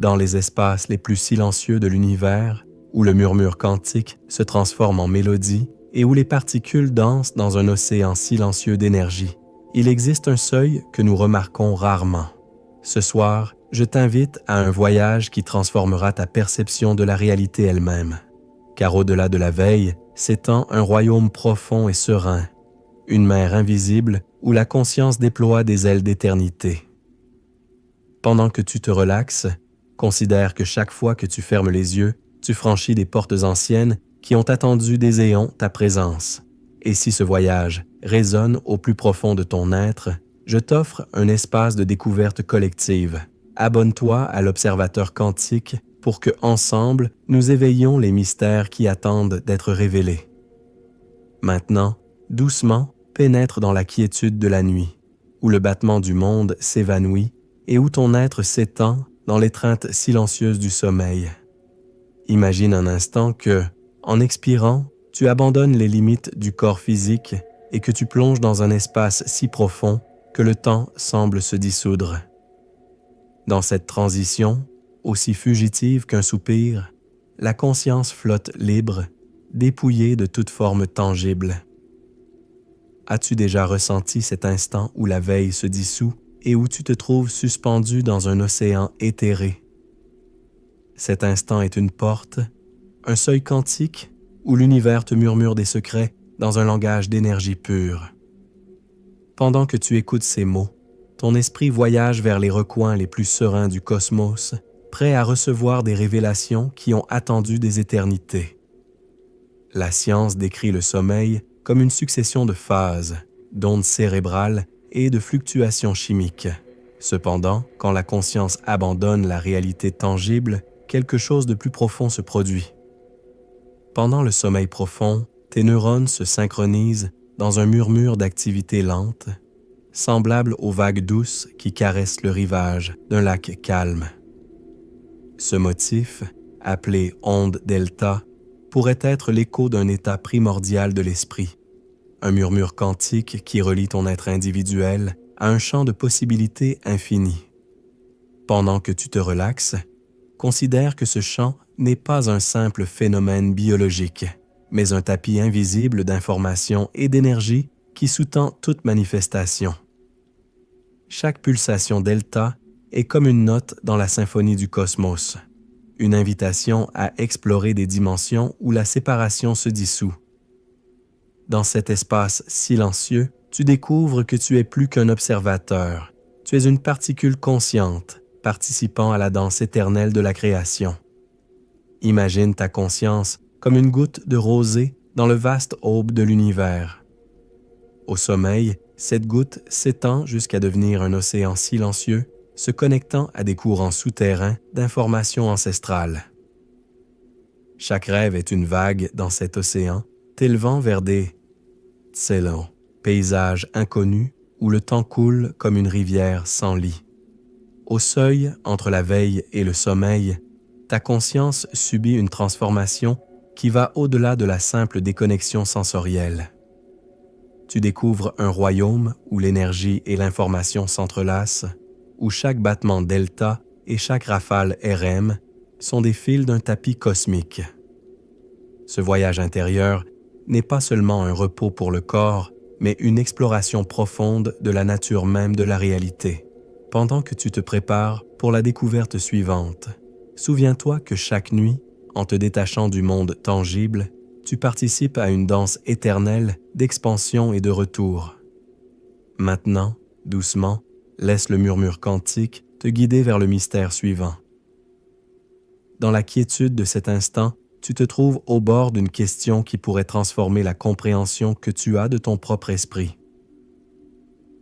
Dans les espaces les plus silencieux de l'univers, où le murmure quantique se transforme en mélodie et où les particules dansent dans un océan silencieux d'énergie, il existe un seuil que nous remarquons rarement. Ce soir, je t'invite à un voyage qui transformera ta perception de la réalité elle-même. Car au-delà de la veille s'étend un royaume profond et serein, une mer invisible où la conscience déploie des ailes d'éternité. Pendant que tu te relaxes, considère que chaque fois que tu fermes les yeux, tu franchis des portes anciennes qui ont attendu des éons ta présence. Et si ce voyage résonne au plus profond de ton être, je t'offre un espace de découverte collective. Abonne-toi à l'Observateur quantique pour que, ensemble, nous éveillions les mystères qui attendent d'être révélés. Maintenant, doucement, pénètre dans la quiétude de la nuit, où le battement du monde s'évanouit et où ton être s'étend dans l'étreinte silencieuse du sommeil. Imagine un instant que, en expirant, tu abandonnes les limites du corps physique et que tu plonges dans un espace si profond que le temps semble se dissoudre. Dans cette transition, aussi fugitive qu'un soupir, la conscience flotte libre, dépouillée de toute forme tangible. As-tu déjà ressenti cet instant où la veille se dissout et où tu te trouves suspendu dans un océan éthéré? Cet instant est une porte, un seuil quantique où l'univers te murmure des secrets dans un langage d'énergie pure. Pendant que tu écoutes ces mots, ton esprit voyage vers les recoins les plus sereins du cosmos, prêt à recevoir des révélations qui ont attendu des éternités. La science décrit le sommeil comme une succession de phases, d'ondes cérébrales et de fluctuations chimiques. Cependant, quand la conscience abandonne la réalité tangible, quelque chose de plus profond se produit. Pendant le sommeil profond, tes neurones se synchronisent dans un murmure d'activité lente, semblable aux vagues douces qui caressent le rivage d'un lac calme. Ce motif, appelé onde delta, pourrait être l'écho d'un état primordial de l'esprit, un murmure quantique qui relie ton être individuel à un champ de possibilités infini. Pendant que tu te relaxes, considère que ce champ n'est pas un simple phénomène biologique, mais un tapis invisible d'informations et d'énergie qui sous-tend toute manifestation. Chaque pulsation delta est comme une note dans la symphonie du cosmos, une invitation à explorer des dimensions où la séparation se dissout. Dans cet espace silencieux, tu découvres que tu es plus qu'un observateur, tu es une particule consciente, participant à la danse éternelle de la création. Imagine ta conscience comme une goutte de rosée dans le vaste aube de l'univers. Au sommeil, cette goutte s'étend jusqu'à devenir un océan silencieux, se connectant à des courants souterrains d'informations ancestrales. Chaque rêve est une vague dans cet océan, t'élevant vers des tselons, paysages inconnus où le temps coule comme une rivière sans lit. Au seuil entre la veille et le sommeil, ta conscience subit une transformation qui va au-delà de la simple déconnexion sensorielle. Tu découvres un royaume où l'énergie et l'information s'entrelacent, où chaque battement delta et chaque rafale RM sont des fils d'un tapis cosmique. Ce voyage intérieur n'est pas seulement un repos pour le corps, mais une exploration profonde de la nature même de la réalité. Pendant que tu te prépares pour la découverte suivante, souviens-toi que chaque nuit, en te détachant du monde tangible, tu participes à une danse éternelle d'expansion et de retour. Maintenant, doucement, laisse le murmure quantique te guider vers le mystère suivant. Dans la quiétude de cet instant, tu te trouves au bord d'une question qui pourrait transformer la compréhension que tu as de ton propre esprit.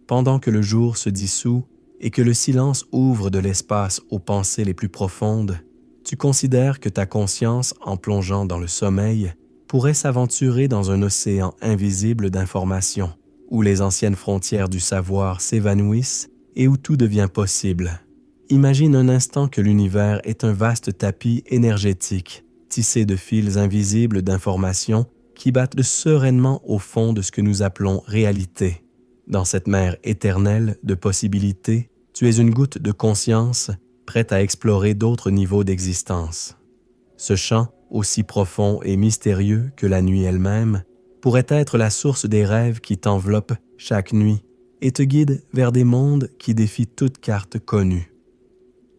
Pendant que le jour se dissout et que le silence ouvre de l'espace aux pensées les plus profondes, tu considères que ta conscience, en plongeant dans le sommeil, pourrait s'aventurer dans un océan invisible d'informations, où les anciennes frontières du savoir s'évanouissent et où tout devient possible. Imagine un instant que l'univers est un vaste tapis énergétique, tissé de fils invisibles d'informations qui battent sereinement au fond de ce que nous appelons réalité. Dans cette mer éternelle de possibilités, tu es une goutte de conscience prête à explorer d'autres niveaux d'existence. Ce champ, aussi profond et mystérieux que la nuit elle-même, pourrait être la source des rêves qui t'enveloppent chaque nuit et te guident vers des mondes qui défient toute carte connue.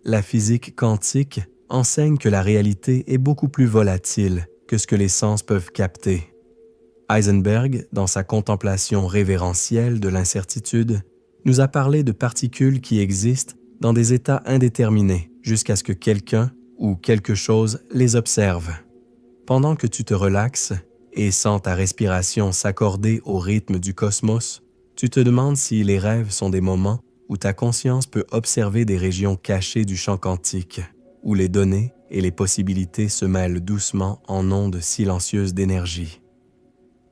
La physique quantique enseigne que la réalité est beaucoup plus volatile que ce que les sens peuvent capter. Heisenberg, dans sa contemplation révérentielle de l'incertitude, nous a parlé de particules qui existent dans des états indéterminés jusqu'à ce que quelqu'un ou quelque chose les observe. Pendant que tu te relaxes et sens ta respiration s'accorder au rythme du cosmos, tu te demandes si les rêves sont des moments où ta conscience peut observer des régions cachées du champ quantique, où les données et les possibilités se mêlent doucement en ondes silencieuses d'énergie.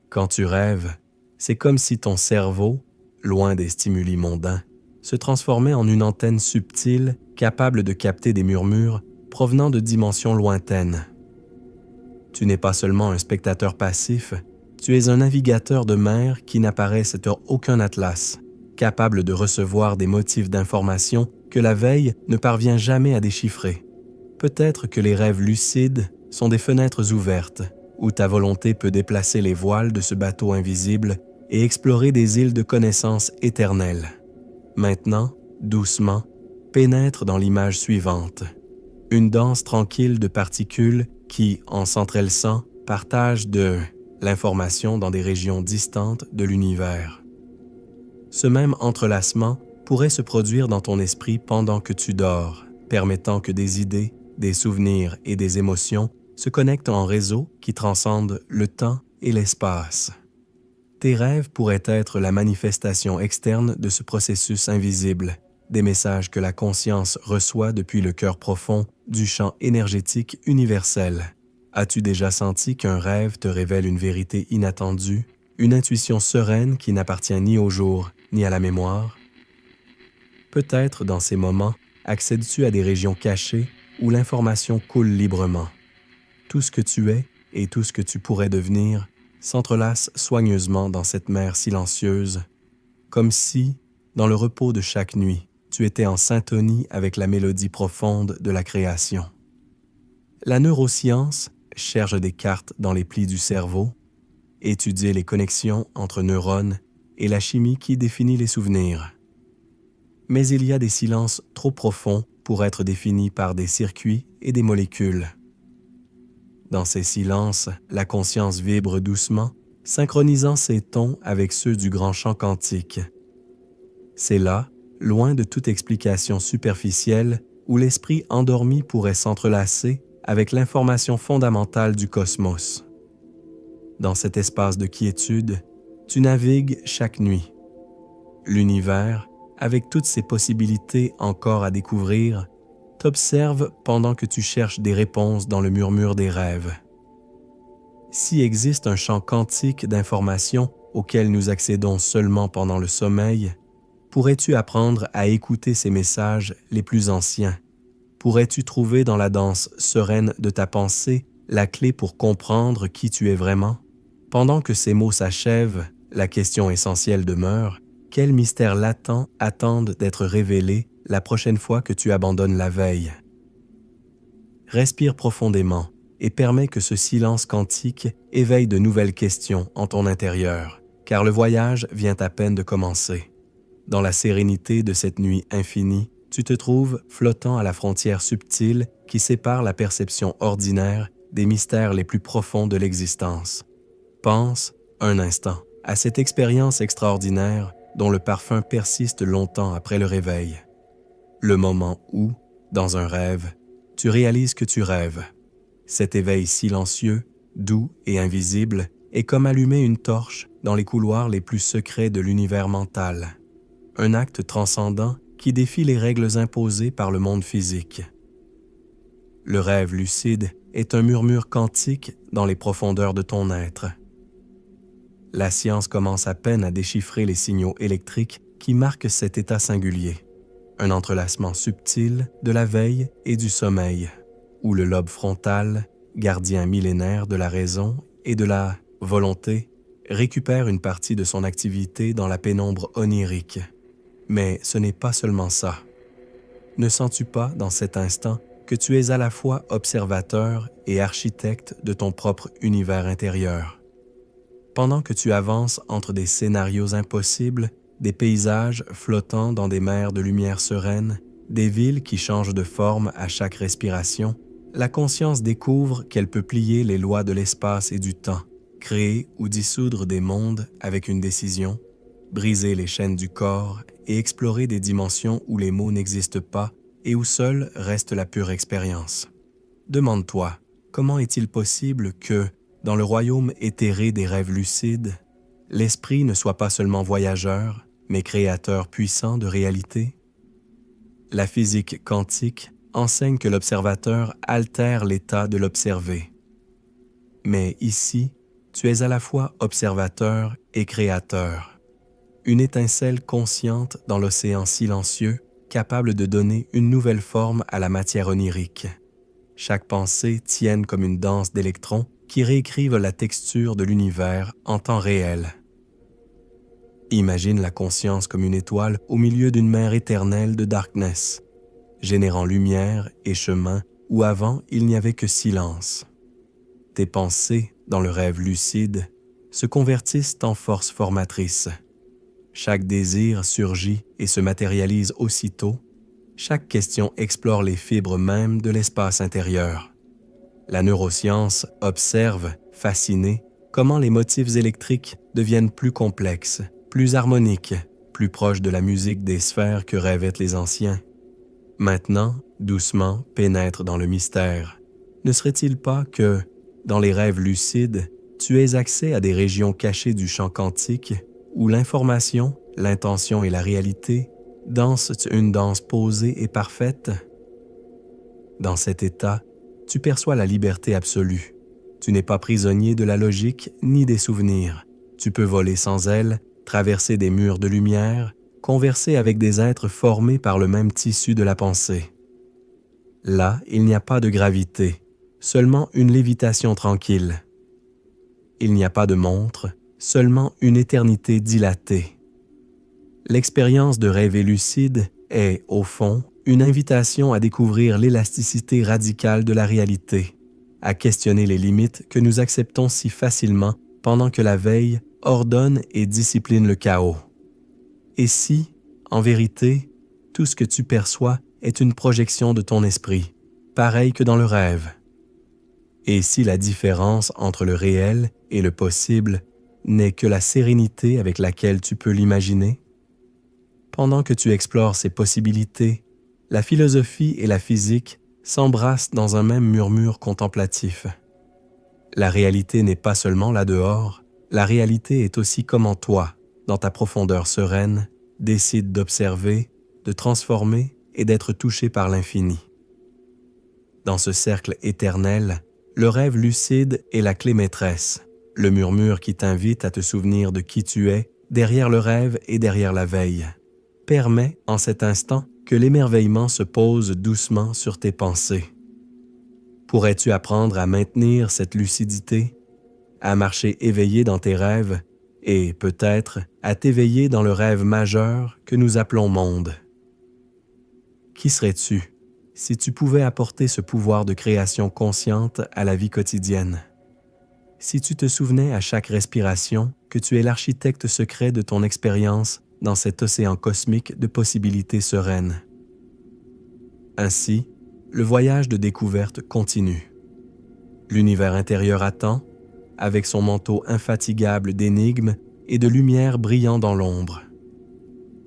Quand tu rêves, c'est comme si ton cerveau, loin des stimuli mondains, se transformait en une antenne subtile capable de capter des murmures provenant de dimensions lointaines. Tu n'es pas seulement un spectateur passif, tu es un navigateur de mer qui n'apparaît sur aucun atlas, capable de recevoir des motifs d'information que la veille ne parvient jamais à déchiffrer. Peut-être que les rêves lucides sont des fenêtres ouvertes, où ta volonté peut déplacer les voiles de ce bateau invisible et explorer des îles de connaissances éternelles. Maintenant, doucement, pénètre dans l'image suivante. Une danse tranquille de particules qui, en s'entrelaçant, partagent de l'information dans des régions distantes de l'univers. Ce même entrelacement pourrait se produire dans ton esprit pendant que tu dors, permettant que des idées, des souvenirs et des émotions se connectent en réseau qui transcendent le temps et l'espace. Tes rêves pourraient être la manifestation externe de ce processus invisible, des messages que la conscience reçoit depuis le cœur profond du champ énergétique universel. As-tu déjà senti qu'un rêve te révèle une vérité inattendue, une intuition sereine qui n'appartient ni au jour ni à la mémoire? Peut-être dans ces moments, accèdes-tu à des régions cachées où l'information coule librement. Tout ce que tu es et tout ce que tu pourrais devenir s'entrelacent soigneusement dans cette mer silencieuse, comme si, dans le repos de chaque nuit, tu étais en syntonie avec la mélodie profonde de la création. La neuroscience cherche des cartes dans les plis du cerveau, étudie les connexions entre neurones et la chimie qui définit les souvenirs. Mais il y a des silences trop profonds pour être définis par des circuits et des molécules. Dans ces silences, la conscience vibre doucement, synchronisant ses tons avec ceux du grand champ quantique. C'est là, loin de toute explication superficielle, où l'esprit endormi pourrait s'entrelacer avec l'information fondamentale du cosmos. Dans cet espace de quiétude, tu navigues chaque nuit. L'univers, avec toutes ses possibilités encore à découvrir, t'observe pendant que tu cherches des réponses dans le murmure des rêves. S'il existe un champ quantique d'informations auquel nous accédons seulement pendant le sommeil, pourrais-tu apprendre à écouter ces messages les plus anciens? Pourrais-tu trouver dans la danse sereine de ta pensée la clé pour comprendre qui tu es vraiment? Pendant que ces mots s'achèvent, la question essentielle demeure: quels mystères latents attendent d'être révélés la prochaine fois que tu abandonnes la veille? Respire profondément et permets que ce silence quantique éveille de nouvelles questions en ton intérieur, car le voyage vient à peine de commencer. Dans la sérénité de cette nuit infinie, tu te trouves flottant à la frontière subtile qui sépare la perception ordinaire des mystères les plus profonds de l'existence. Pense, un instant, à cette expérience extraordinaire dont le parfum persiste longtemps après le réveil. Le moment où, dans un rêve, tu réalises que tu rêves. Cet éveil silencieux, doux et invisible est comme allumer une torche dans les couloirs les plus secrets de l'univers mental. Un acte transcendant qui défie les règles imposées par le monde physique. Le rêve lucide est un murmure quantique dans les profondeurs de ton être. La science commence à peine à déchiffrer les signaux électriques qui marquent cet état singulier, un entrelacement subtil de la veille et du sommeil, où le lobe frontal, gardien millénaire de la raison et de la volonté, récupère une partie de son activité dans la pénombre onirique. Mais ce n'est pas seulement ça. Ne sens-tu pas, dans cet instant, que tu es à la fois observateur et architecte de ton propre univers intérieur? Pendant que tu avances entre des scénarios impossibles, des paysages flottant dans des mers de lumière sereine, des villes qui changent de forme à chaque respiration, la conscience découvre qu'elle peut plier les lois de l'espace et du temps, créer ou dissoudre des mondes avec une décision, briser les chaînes du corps et explorer des dimensions où les mots n'existent pas et où seule reste la pure expérience. Demande-toi, comment est-il possible que, dans le royaume éthéré des rêves lucides, l'esprit ne soit pas seulement voyageur, mais créateur puissant de réalité? La physique quantique enseigne que l'observateur altère l'état de l'observé. Mais ici, tu es à la fois observateur et créateur. Une étincelle consciente dans l'océan silencieux, capable de donner une nouvelle forme à la matière onirique. Chaque pensée tienne comme une danse d'électrons qui réécrivent la texture de l'univers en temps réel. Imagine la conscience comme une étoile au milieu d'une mer éternelle de darkness, générant lumière et chemin où avant il n'y avait que silence. Tes pensées, dans le rêve lucide, se convertissent en force formatrice. Chaque désir surgit et se matérialise aussitôt. Chaque question explore les fibres mêmes de l'espace intérieur. La neuroscience observe, fascinée, comment les motifs électriques deviennent plus complexes, plus harmoniques, plus proches de la musique des sphères que rêvaient les anciens. Maintenant, doucement, pénètre dans le mystère. Ne serait-il pas que, dans les rêves lucides, tu aies accès à des régions cachées du champ quantique où l'information, l'intention et la réalité dansent une danse posée et parfaite? Dans cet état, tu perçois la liberté absolue. Tu n'es pas prisonnier de la logique ni des souvenirs. Tu peux voler sans elle, traverser des murs de lumière, converser avec des êtres formés par le même tissu de la pensée. Là, il n'y a pas de gravité, seulement une lévitation tranquille. Il n'y a pas de montre, seulement une éternité dilatée. L'expérience de rêver lucide est, au fond, une invitation à découvrir l'élasticité radicale de la réalité, à questionner les limites que nous acceptons si facilement pendant que la veille ordonne et discipline le chaos. Et si, en vérité, tout ce que tu perçois est une projection de ton esprit, pareil que dans le rêve? Et si la différence entre le réel et le possible n'est que la sérénité avec laquelle tu peux l'imaginer? Pendant que tu explores ces possibilités, la philosophie et la physique s'embrassent dans un même murmure contemplatif. La réalité n'est pas seulement là dehors, la réalité est aussi comment toi, dans ta profondeur sereine, décides d'observer, de transformer et d'être touché par l'infini. Dans ce cercle éternel, le rêve lucide est la clé maîtresse, le murmure qui t'invite à te souvenir de qui tu es derrière le rêve et derrière la veille. Permets, en cet instant, que l'émerveillement se pose doucement sur tes pensées. Pourrais-tu apprendre à maintenir cette lucidité, à marcher éveillé dans tes rêves et, peut-être, à t'éveiller dans le rêve majeur que nous appelons monde? Qui serais-tu si tu pouvais apporter ce pouvoir de création consciente à la vie quotidienne? Si tu te souvenais à chaque respiration que tu es l'architecte secret de ton expérience dans cet océan cosmique de possibilités sereines. Ainsi, le voyage de découverte continue. L'univers intérieur attend, avec son manteau infatigable d'énigmes et de lumière brillant dans l'ombre.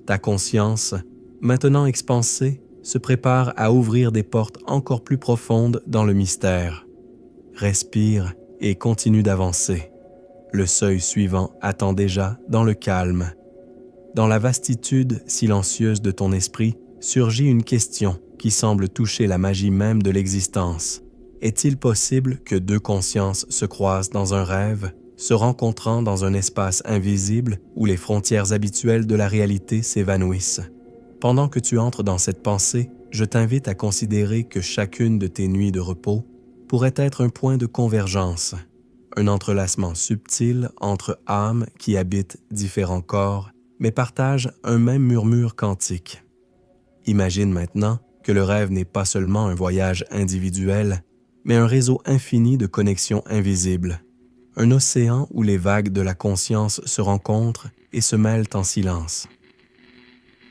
Ta conscience, maintenant expansée, se prépare à ouvrir des portes encore plus profondes dans le mystère. Respire et continue d'avancer. Le seuil suivant attend déjà dans le calme. Dans la vastitude silencieuse de ton esprit surgit une question qui semble toucher la magie même de l'existence. Est-il possible que deux consciences se croisent dans un rêve, se rencontrant dans un espace invisible où les frontières habituelles de la réalité s'évanouissent? Pendant que tu entres dans cette pensée, je t'invite à considérer que chacune de tes nuits de repos pourrait être un point de convergence, un entrelacement subtil entre âmes qui habitent différents corps mais partagent un même murmure quantique. Imagine maintenant que le rêve n'est pas seulement un voyage individuel, mais un réseau infini de connexions invisibles, un océan où les vagues de la conscience se rencontrent et se mêlent en silence.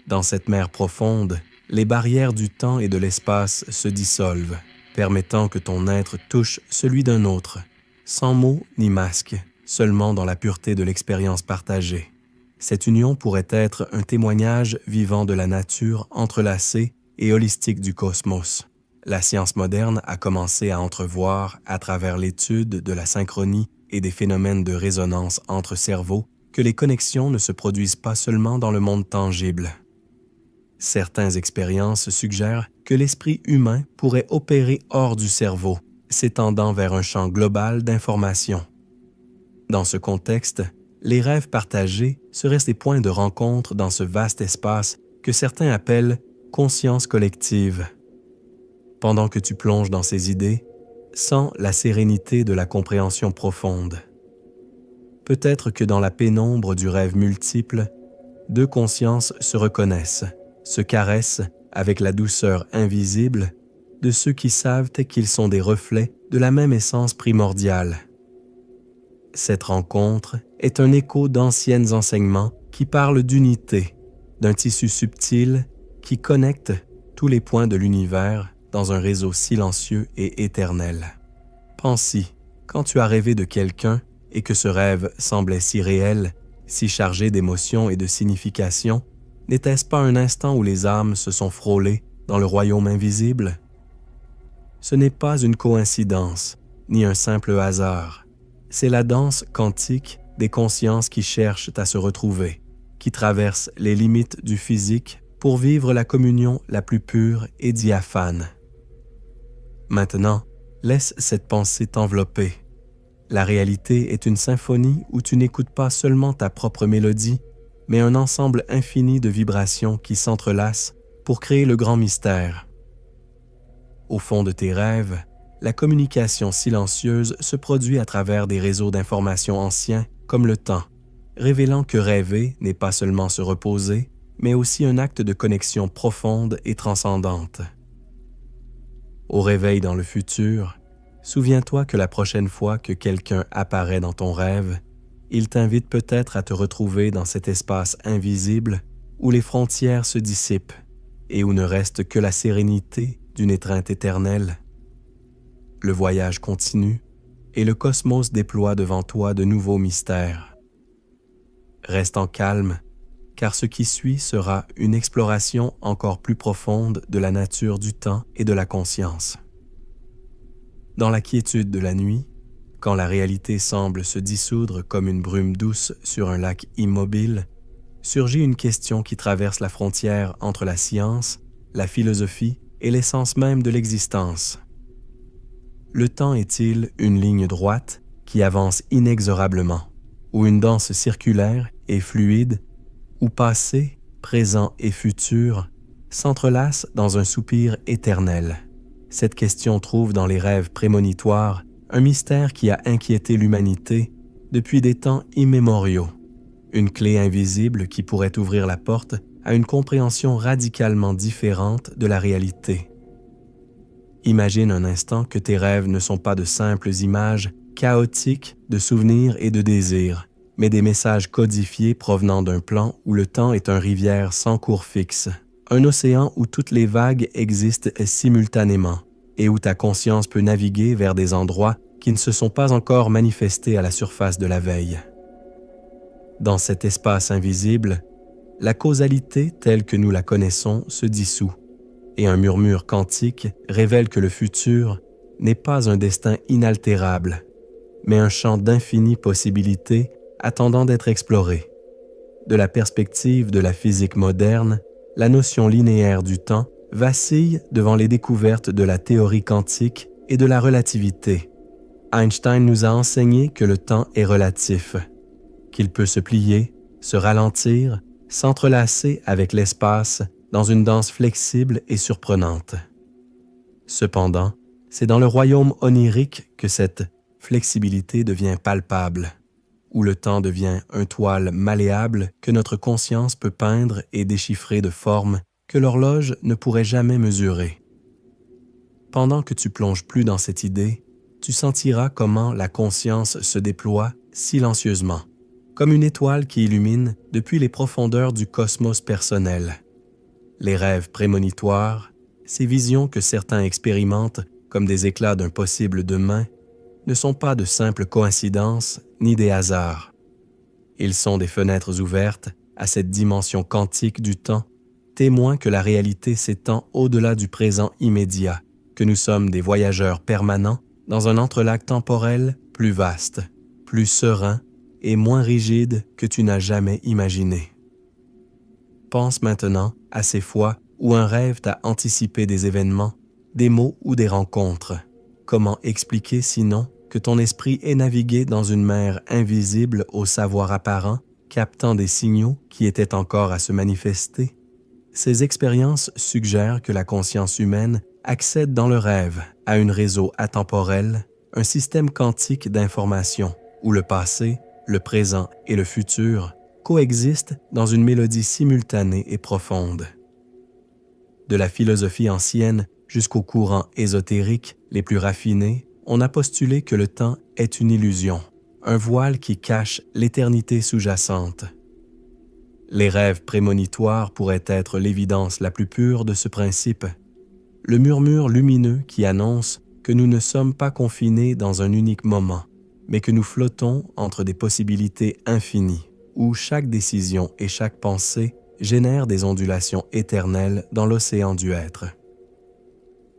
Dans cette mer profonde, les barrières du temps et de l'espace se dissolvent, permettant que ton être touche celui d'un autre, sans mots ni masque, seulement dans la pureté de l'expérience partagée. Cette union pourrait être un témoignage vivant de la nature entrelacée et holistique du cosmos. La science moderne a commencé à entrevoir, à travers l'étude de la synchronie et des phénomènes de résonance entre cerveaux, que les connexions ne se produisent pas seulement dans le monde tangible. Certaines expériences suggèrent que l'esprit humain pourrait opérer hors du cerveau, s'étendant vers un champ global d'information. Dans ce contexte, les rêves partagés seraient des points de rencontre dans ce vaste espace que certains appellent « conscience collective ». Pendant que tu plonges dans ces idées, sens la sérénité de la compréhension profonde. Peut-être que dans la pénombre du rêve multiple, deux consciences se reconnaissent, se caressent avec la douceur invisible de ceux qui savent qu'ils sont des reflets de la même essence primordiale. Cette rencontre est un écho d'anciens enseignements qui parlent d'unité, d'un tissu subtil qui connecte tous les points de l'univers dans un réseau silencieux et éternel. Pense-y, quand tu as rêvé de quelqu'un et que ce rêve semblait si réel, si chargé d'émotions et de signification, n'était-ce pas un instant où les âmes se sont frôlées dans le royaume invisible? Ce n'est pas une coïncidence, ni un simple hasard. C'est la danse quantique des consciences qui cherchent à se retrouver, qui traversent les limites du physique pour vivre la communion la plus pure et diaphane. Maintenant, laisse cette pensée t'envelopper. La réalité est une symphonie où tu n'écoutes pas seulement ta propre mélodie, mais un ensemble infini de vibrations qui s'entrelacent pour créer le grand mystère. Au fond de tes rêves, la communication silencieuse se produit à travers des réseaux d'informations anciens comme le temps, révélant que rêver n'est pas seulement se reposer, mais aussi un acte de connexion profonde et transcendante. Au réveil dans le futur, souviens-toi que la prochaine fois que quelqu'un apparaît dans ton rêve, il t'invite peut-être à te retrouver dans cet espace invisible où les frontières se dissipent et où ne reste que la sérénité d'une étreinte éternelle. Le voyage continue et le cosmos déploie devant toi de nouveaux mystères. Reste en calme, car ce qui suit sera une exploration encore plus profonde de la nature du temps et de la conscience. Dans la quiétude de la nuit, quand la réalité semble se dissoudre comme une brume douce sur un lac immobile, surgit une question qui traverse la frontière entre la science, la philosophie et l'essence même de l'existence. Le temps est-il une ligne droite qui avance inexorablement, ou une danse circulaire et fluide, où passé, présent et futur s'entrelacent dans un soupir éternel? Cette question trouve dans les rêves prémonitoires un mystère qui a inquiété l'humanité depuis des temps immémoriaux, une clé invisible qui pourrait ouvrir la porte à une compréhension radicalement différente de la réalité. Imagine un instant que tes rêves ne sont pas de simples images chaotiques de souvenirs et de désirs, mais des messages codifiés provenant d'un plan où le temps est une rivière sans cours fixe, un océan où toutes les vagues existent simultanément et où ta conscience peut naviguer vers des endroits qui ne se sont pas encore manifestés à la surface de la veille. Dans cet espace invisible, la causalité telle que nous la connaissons se dissout, et un murmure quantique révèle que le futur n'est pas un destin inaltérable, mais un champ d'infinies possibilités attendant d'être exploré. De la perspective de la physique moderne, la notion linéaire du temps vacille devant les découvertes de la théorie quantique et de la relativité. Einstein nous a enseigné que le temps est relatif, qu'il peut se plier, se ralentir, s'entrelacer avec l'espace dans une danse flexible et surprenante. Cependant, c'est dans le royaume onirique que cette flexibilité devient palpable, où le temps devient un toile malléable que notre conscience peut peindre et déchiffrer de formes que l'horloge ne pourrait jamais mesurer. Pendant que tu plonges plus dans cette idée, tu sentiras comment la conscience se déploie silencieusement, comme une étoile qui illumine depuis les profondeurs du cosmos personnel. Les rêves prémonitoires, ces visions que certains expérimentent comme des éclats d'un possible demain, ne sont pas de simples coïncidences ni des hasards. Ils sont des fenêtres ouvertes à cette dimension quantique du temps, témoins que la réalité s'étend au-delà du présent immédiat, que nous sommes des voyageurs permanents dans un entrelac temporel plus vaste, plus serein et moins rigide que tu n'as jamais imaginé. Pense maintenant à ces fois où un rêve t'a anticipé des événements, des mots ou des rencontres. Comment expliquer sinon que ton esprit est navigué dans une mer invisible au savoir apparent, captant des signaux qui étaient encore à se manifester? Ces expériences suggèrent que la conscience humaine accède dans le rêve à un réseau atemporel, un système quantique d'information où le passé, le présent et le futur coexistent dans une mélodie simultanée et profonde. De la philosophie ancienne jusqu'aux courants ésotériques les plus raffinés, on a postulé que le temps est une illusion, un voile qui cache l'éternité sous-jacente. Les rêves prémonitoires pourraient être l'évidence la plus pure de ce principe, le murmure lumineux qui annonce que nous ne sommes pas confinés dans un unique moment, mais que nous flottons entre des possibilités infinies, où chaque décision et chaque pensée génèrent des ondulations éternelles dans l'océan du être.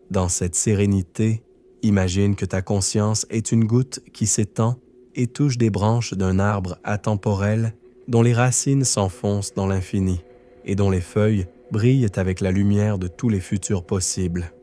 Dans cette sérénité, imagine que ta conscience est une goutte qui s'étend et touche des branches d'un arbre atemporel dont les racines s'enfoncent dans l'infini et dont les feuilles brillent avec la lumière de tous les futurs possibles.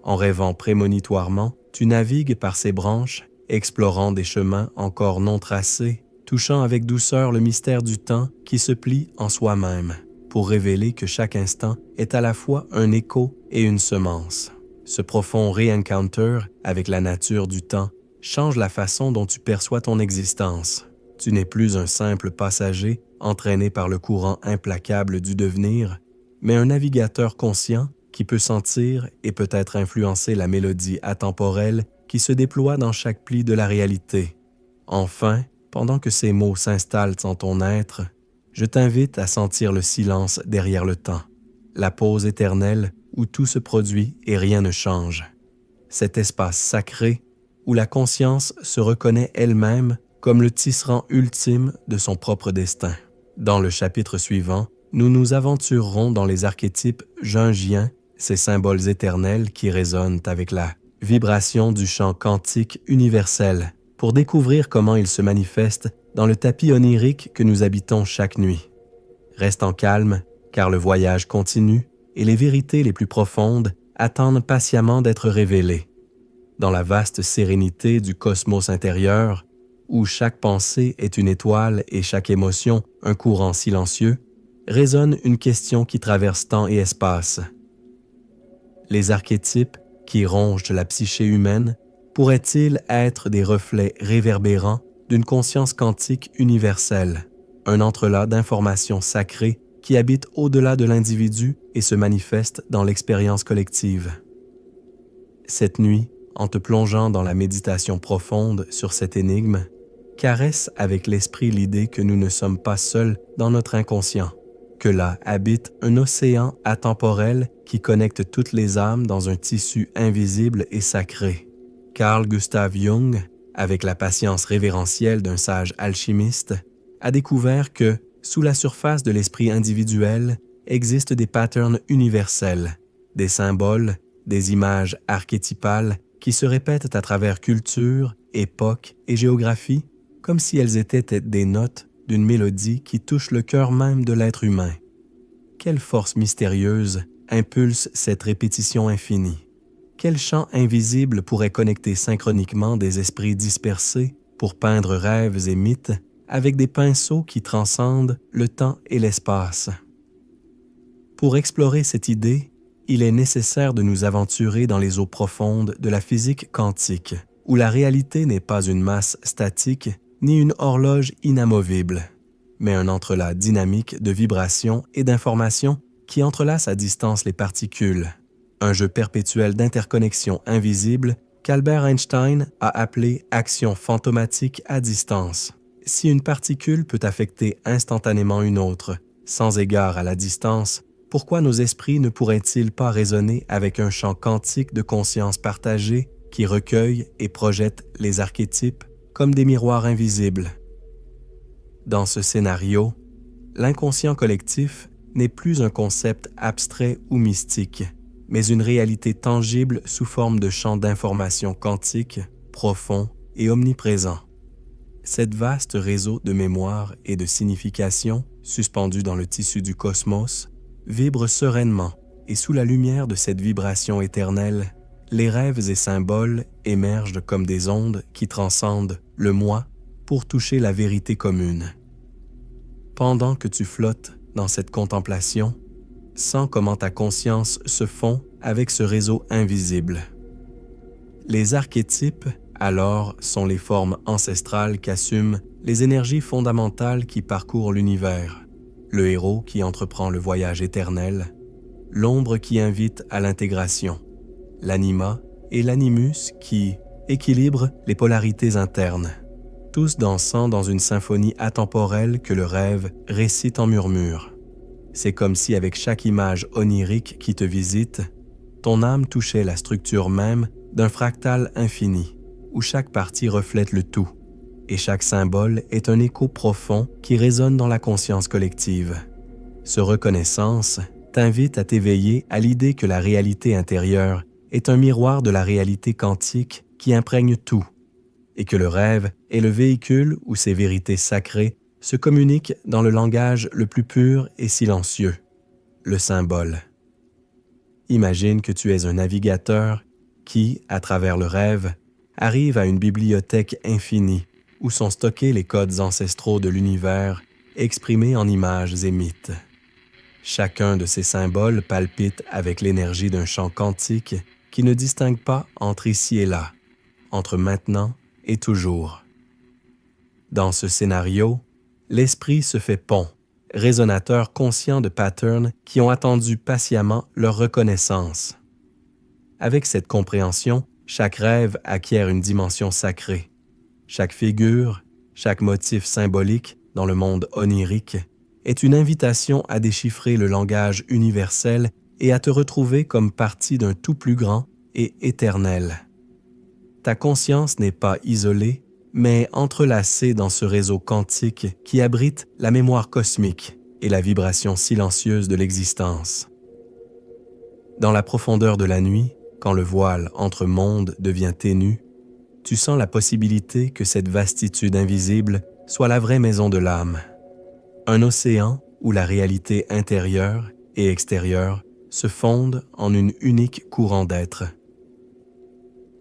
En rêvant prémonitoirement, tu navigues par ces branches, explorant des chemins encore non tracés, touchant avec douceur le mystère du temps qui se plie en soi-même, pour révéler que chaque instant est à la fois un écho et une semence. Ce profond re-encounter avec la nature du temps change la façon dont tu perçois ton existence. Tu n'es plus un simple passager entraîné par le courant implacable du devenir, mais un navigateur conscient qui peut sentir et peut-être influencer la mélodie atemporelle qui se déploie dans chaque pli de la réalité. Enfin, pendant que ces mots s'installent en ton être, je t'invite à sentir le silence derrière le temps, la pause éternelle où tout se produit et rien ne change. Cet espace sacré où la conscience se reconnaît elle-même comme le tisserand ultime de son propre destin. Dans le chapitre suivant, nous nous aventurerons dans les archétypes jungiens, ces symboles éternels qui résonnent avec la vibration du champ quantique universel, pour découvrir comment ils se manifestent dans le tapis onirique que nous habitons chaque nuit. Reste en calme, car le voyage continue et les vérités les plus profondes attendent patiemment d'être révélées. Dans la vaste sérénité du cosmos intérieur, où chaque pensée est une étoile et chaque émotion un courant silencieux, résonne une question qui traverse temps et espace. Les archétypes qui rongent la psyché humaine pourraient-ils être des reflets réverbérants d'une conscience quantique universelle, un entrelac d'informations sacrées qui habitent au-delà de l'individu et se manifestent dans l'expérience collective? Cette nuit, en te plongeant dans la méditation profonde sur cette énigme, caresse avec l'esprit l'idée que nous ne sommes pas seuls dans notre inconscient, que là habite un océan atemporel qui connecte toutes les âmes dans un tissu invisible et sacré. Carl Gustav Jung, avec la patience révérentielle d'un sage alchimiste, a découvert que, sous la surface de l'esprit individuel, existent des patterns universels, des symboles, des images archétypales qui se répètent à travers culture, époque et géographie, comme si elles étaient des notes d'une mélodie qui touche le cœur même de l'être humain. Quelle force mystérieuse impulse cette répétition infinie? Quel champ invisible pourrait connecter synchroniquement des esprits dispersés pour peindre rêves et mythes avec des pinceaux qui transcendent le temps et l'espace? Pour explorer cette idée, il est nécessaire de nous aventurer dans les eaux profondes de la physique quantique, où la réalité n'est pas une masse statique ni une horloge inamovible, mais un entrelac dynamique de vibrations et d'informations qui entrelace à distance les particules, un jeu perpétuel d'interconnexion invisible qu'Albert Einstein a appelé action fantomatique à distance. Si une particule peut affecter instantanément une autre, sans égard à la distance, pourquoi nos esprits ne pourraient-ils pas résonner avec un champ quantique de conscience partagée qui recueille et projette les archétypes comme des miroirs invisibles? Dans ce scénario, l'inconscient collectif n'est plus un concept abstrait ou mystique, mais une réalité tangible sous forme de champ d'information quantique, profond et omniprésent. Cet vaste réseau de mémoire et de signification, suspendu dans le tissu du cosmos, vibre sereinement et sous la lumière de cette vibration éternelle, les rêves et symboles émergent comme des ondes qui transcendent le moi pour toucher la vérité commune. Pendant que tu flottes dans cette contemplation, sens comment ta conscience se fond avec ce réseau invisible. Les archétypes, alors, sont les formes ancestrales qu'assument les énergies fondamentales qui parcourent l'univers, le héros qui entreprend le voyage éternel, l'ombre qui invite à l'intégration, l'anima et l'animus qui équilibrent les polarités internes, tous dansant dans une symphonie atemporelle que le rêve récite en murmure. C'est comme si avec chaque image onirique qui te visite, ton âme touchait la structure même d'un fractal infini, où chaque partie reflète le tout, et chaque symbole est un écho profond qui résonne dans la conscience collective. Ce reconnaissance t'invite à t'éveiller à l'idée que la réalité intérieure est un miroir de la réalité quantique qui imprègne tout, et que le rêve est le véhicule où ces vérités sacrées se communiquent dans le langage le plus pur et silencieux, le symbole. Imagine que tu es un navigateur qui, à travers le rêve, arrive à une bibliothèque infinie où sont stockés les codes ancestraux de l'univers exprimés en images et mythes. Chacun de ces symboles palpite avec l'énergie d'un champ quantique qui ne distingue pas entre ici et là, entre maintenant et toujours. Dans ce scénario, l'esprit se fait pont, résonateur conscient de patterns qui ont attendu patiemment leur reconnaissance. Avec cette compréhension, chaque rêve acquiert une dimension sacrée. Chaque figure, chaque motif symbolique dans le monde onirique est une invitation à déchiffrer le langage universel et à te retrouver comme partie d'un tout plus grand et éternel. Ta conscience n'est pas isolée, mais entrelacée dans ce réseau quantique qui abrite la mémoire cosmique et la vibration silencieuse de l'existence. Dans la profondeur de la nuit, quand le voile entre mondes devient ténu, tu sens la possibilité que cette vastitude invisible soit la vraie maison de l'âme. Un océan où la réalité intérieure et extérieure se fondent en une unique courant d'être.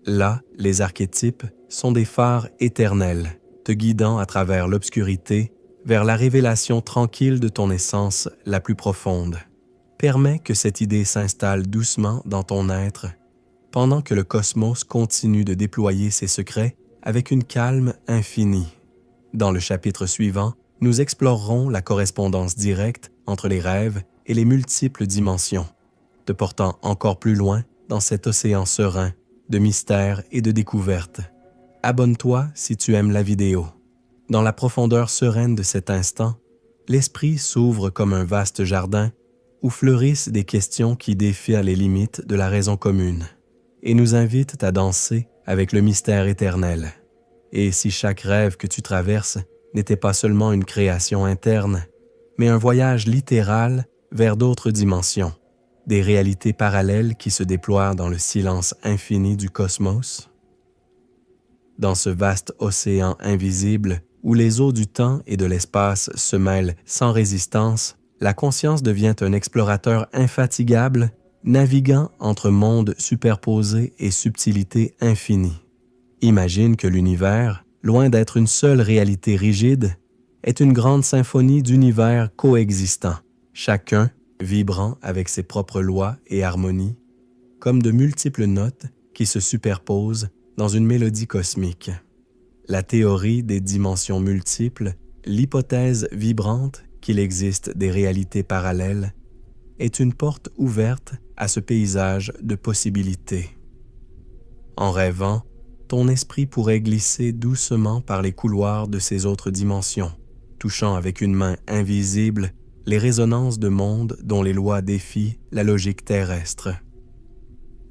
Là, les archétypes sont des phares éternels, te guidant à travers l'obscurité vers la révélation tranquille de ton essence la plus profonde. Permets que cette idée s'installe doucement dans ton être, pendant que le cosmos continue de déployer ses secrets avec une calme infinie. Dans le chapitre suivant, nous explorerons la correspondance directe entre les rêves et les multiples dimensions, te portant encore plus loin dans cet océan serein de mystères et de découvertes. Abonne-toi si tu aimes la vidéo. Dans la profondeur sereine de cet instant, l'esprit s'ouvre comme un vaste jardin où fleurissent des questions qui défient les limites de la raison commune et nous invitent à danser avec le mystère éternel. Et si chaque rêve que tu traverses n'était pas seulement une création interne, mais un voyage littéral vers d'autres dimensions, des réalités parallèles qui se déploient dans le silence infini du cosmos? Dans ce vaste océan invisible où les eaux du temps et de l'espace se mêlent sans résistance, la conscience devient un explorateur infatigable, naviguant entre mondes superposés et subtilités infinies. Imagine que l'univers, loin d'être une seule réalité rigide, est une grande symphonie d'univers coexistants, chacun vibrant avec ses propres lois et harmonies, comme de multiples notes qui se superposent dans une mélodie cosmique. La théorie des dimensions multiples, l'hypothèse vibrante qu'il existe des réalités parallèles, est une porte ouverte à ce paysage de possibilités. En rêvant, ton esprit pourrait glisser doucement par les couloirs de ces autres dimensions, touchant avec une main invisible les résonances de mondes dont les lois défient la logique terrestre.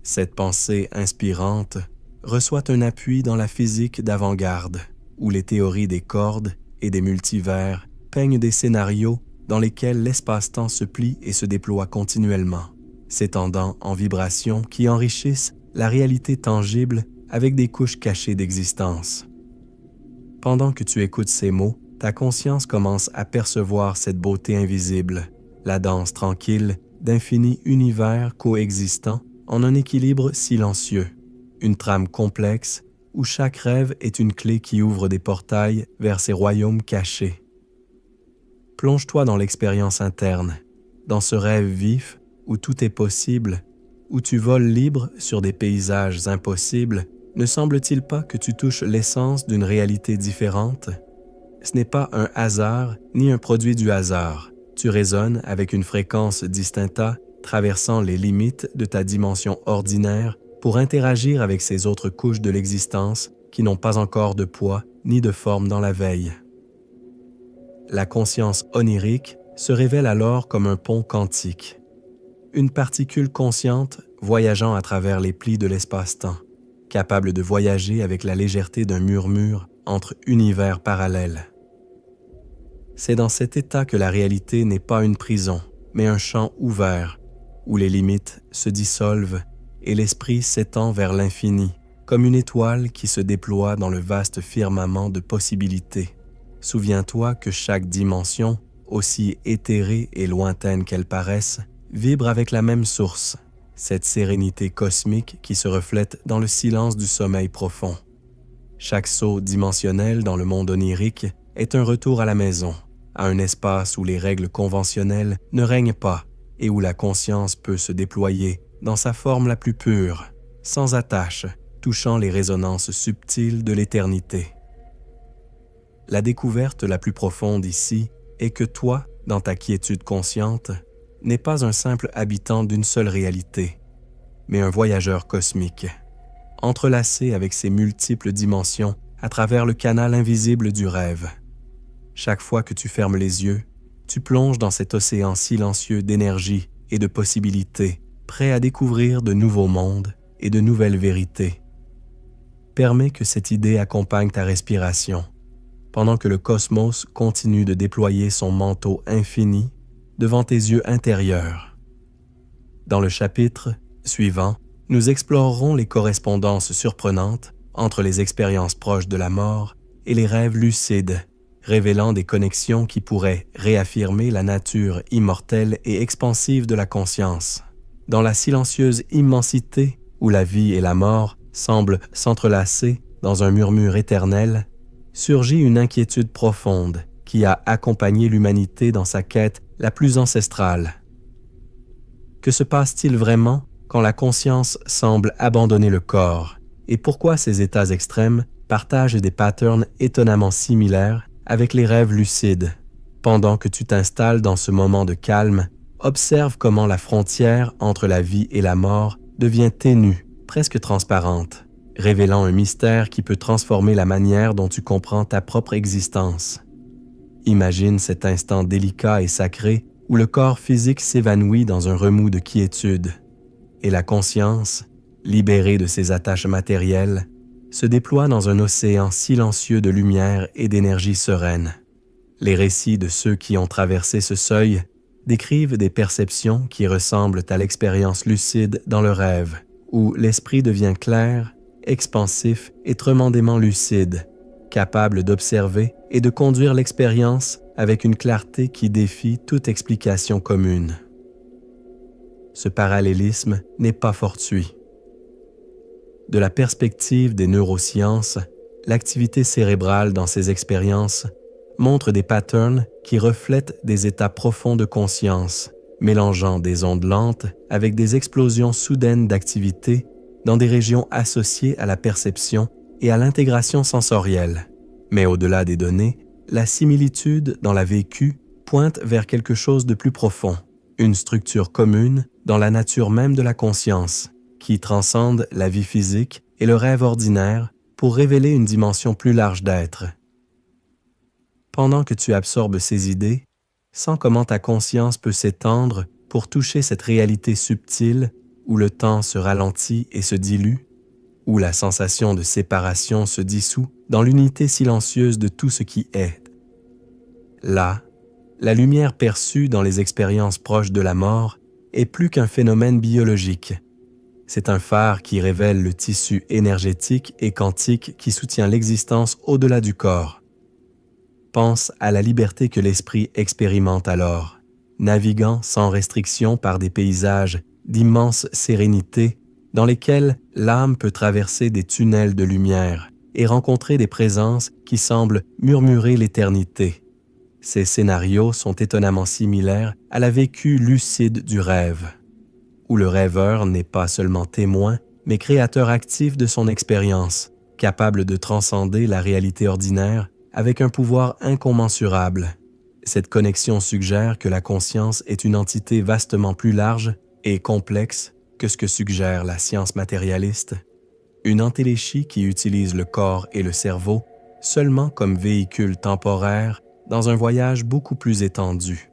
Cette pensée inspirante reçoit un appui dans la physique d'avant-garde, où les théories des cordes et des multivers peignent des scénarios dans lesquels l'espace-temps se plie et se déploie continuellement, s'étendant en vibrations qui enrichissent la réalité tangible avec des couches cachées d'existence. Pendant que tu écoutes ces mots, ta conscience commence à percevoir cette beauté invisible, la danse tranquille d'infinis univers coexistants en un équilibre silencieux, une trame complexe où chaque rêve est une clé qui ouvre des portails vers ces royaumes cachés. Plonge-toi dans l'expérience interne, dans ce rêve vif où tout est possible, où tu voles libre sur des paysages impossibles. Ne semble-t-il pas que tu touches l'essence d'une réalité différente? Ce n'est pas un hasard ni un produit du hasard. Tu résonnes avec une fréquence distincta, traversant les limites de ta dimension ordinaire pour interagir avec ces autres couches de l'existence qui n'ont pas encore de poids ni de forme dans la veille. La conscience onirique se révèle alors comme un pont quantique, une particule consciente voyageant à travers les plis de l'espace-temps, capable de voyager avec la légèreté d'un murmure entre univers parallèles. C'est dans cet état que la réalité n'est pas une prison, mais un champ ouvert, où les limites se dissolvent et l'esprit s'étend vers l'infini, comme une étoile qui se déploie dans le vaste firmament de possibilités. Souviens-toi que chaque dimension, aussi éthérée et lointaine qu'elle paraisse, vibre avec la même source, cette sérénité cosmique qui se reflète dans le silence du sommeil profond. Chaque saut dimensionnel dans le monde onirique est un retour à la maison, à un espace où les règles conventionnelles ne règnent pas et où la conscience peut se déployer dans sa forme la plus pure, sans attache, touchant les résonances subtiles de l'éternité. La découverte la plus profonde ici est que toi, dans ta quiétude consciente, n'es pas un simple habitant d'une seule réalité, mais un voyageur cosmique, entrelacé avec ses multiples dimensions à travers le canal invisible du rêve. Chaque fois que tu fermes les yeux, tu plonges dans cet océan silencieux d'énergie et de possibilités, prêt à découvrir de nouveaux mondes et de nouvelles vérités. Permets que cette idée accompagne ta respiration, pendant que le cosmos continue de déployer son manteau infini devant tes yeux intérieurs. Dans le chapitre suivant, nous explorerons les correspondances surprenantes entre les expériences proches de la mort et les rêves lucides, révélant des connexions qui pourraient réaffirmer la nature immortelle et expansive de la conscience. Dans la silencieuse immensité où la vie et la mort semblent s'entrelacer dans un murmure éternel, surgit une inquiétude profonde qui a accompagné l'humanité dans sa quête la plus ancestrale. Que se passe-t-il vraiment quand la conscience semble abandonner le corps, et pourquoi ces états extrêmes partagent des patterns étonnamment similaires avec les rêves lucides? Pendant que tu t'installes dans ce moment de calme, observe comment la frontière entre la vie et la mort devient ténue, presque transparente, révélant un mystère qui peut transformer la manière dont tu comprends ta propre existence. Imagine cet instant délicat et sacré où le corps physique s'évanouit dans un remous de quiétude, et la conscience, libérée de ses attaches matérielles, se déploie dans un océan silencieux de lumière et d'énergie sereine. Les récits de ceux qui ont traversé ce seuil décrivent des perceptions qui ressemblent à l'expérience lucide dans le rêve, où l'esprit devient clair, expansif et tremendément lucide, capable d'observer et de conduire l'expérience avec une clarté qui défie toute explication commune. Ce parallélisme n'est pas fortuit. De la perspective des neurosciences, l'activité cérébrale dans ces expériences montre des patterns qui reflètent des états profonds de conscience, mélangeant des ondes lentes avec des explosions soudaines d'activité dans des régions associées à la perception et à l'intégration sensorielle. Mais au-delà des données, la similitude dans la vécu pointe vers quelque chose de plus profond, une structure commune dans la nature même de la conscience, qui transcende la vie physique et le rêve ordinaire pour révéler une dimension plus large d'être. Pendant que tu absorbes ces idées, sens comment ta conscience peut s'étendre pour toucher cette réalité subtile où le temps se ralentit et se dilue, où la sensation de séparation se dissout dans l'unité silencieuse de tout ce qui est. Là, la lumière perçue dans les expériences proches de la mort est plus qu'un phénomène biologique. C'est un phare qui révèle le tissu énergétique et quantique qui soutient l'existence au-delà du corps. Pense à la liberté que l'esprit expérimente alors, naviguant sans restriction par des paysages d'immense sérénité dans lesquels l'âme peut traverser des tunnels de lumière et rencontrer des présences qui semblent murmurer l'éternité. Ces scénarios sont étonnamment similaires à la vécue lucide du rêve, où le rêveur n'est pas seulement témoin, mais créateur actif de son expérience, capable de transcender la réalité ordinaire avec un pouvoir incommensurable. Cette connexion suggère que la conscience est une entité vastement plus large et complexe que ce que suggère la science matérialiste, une entéléchie qui utilise le corps et le cerveau seulement comme véhicule temporaire dans un voyage beaucoup plus étendu.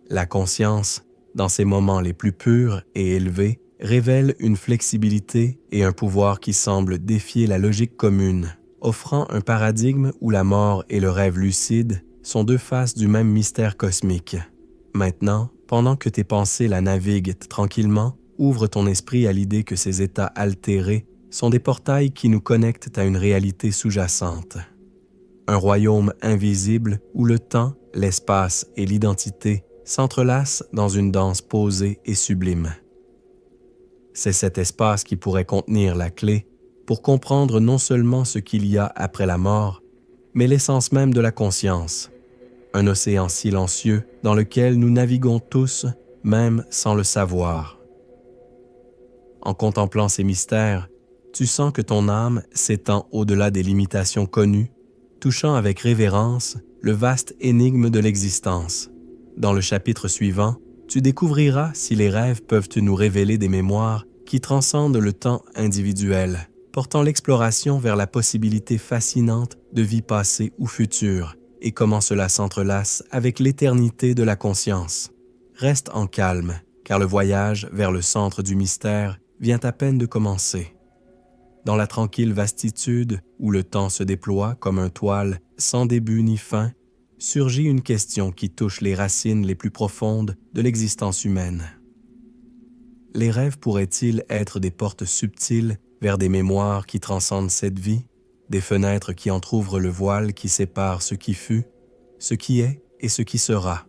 La conscience, dans ses moments les plus purs et élevés, révèle une flexibilité et un pouvoir qui semblent défier la logique commune, offrant un paradigme où la mort et le rêve lucide sont deux faces du même mystère cosmique. Maintenant, pendant que tes pensées la naviguent tranquillement, ouvre ton esprit à l'idée que ces états altérés sont des portails qui nous connectent à une réalité sous-jacente. Un royaume invisible où le temps, l'espace et l'identité s'entrelacent dans une danse posée et sublime. C'est cet espace qui pourrait contenir la clé pour comprendre non seulement ce qu'il y a après la mort, mais l'essence même de la conscience, un océan silencieux dans lequel nous naviguons tous, même sans le savoir. En contemplant ces mystères, tu sens que ton âme s'étend au-delà des limitations connues, touchant avec révérence le vaste énigme de l'existence. Dans le chapitre suivant, tu découvriras si les rêves peuvent nous révéler des mémoires qui transcendent le temps individuel, portant l'exploration vers la possibilité fascinante de vie passée ou future, et comment cela s'entrelace avec l'éternité de la conscience. Reste en calme, car le voyage vers le centre du mystère vient à peine de commencer. Dans la tranquille vastitude où le temps se déploie comme un toile sans début ni fin, surgit une question qui touche les racines les plus profondes de l'existence humaine. Les rêves pourraient-ils être des portes subtiles vers des mémoires qui transcendent cette vie, des fenêtres qui entr'ouvrent le voile qui sépare ce qui fut, ce qui est et ce qui sera?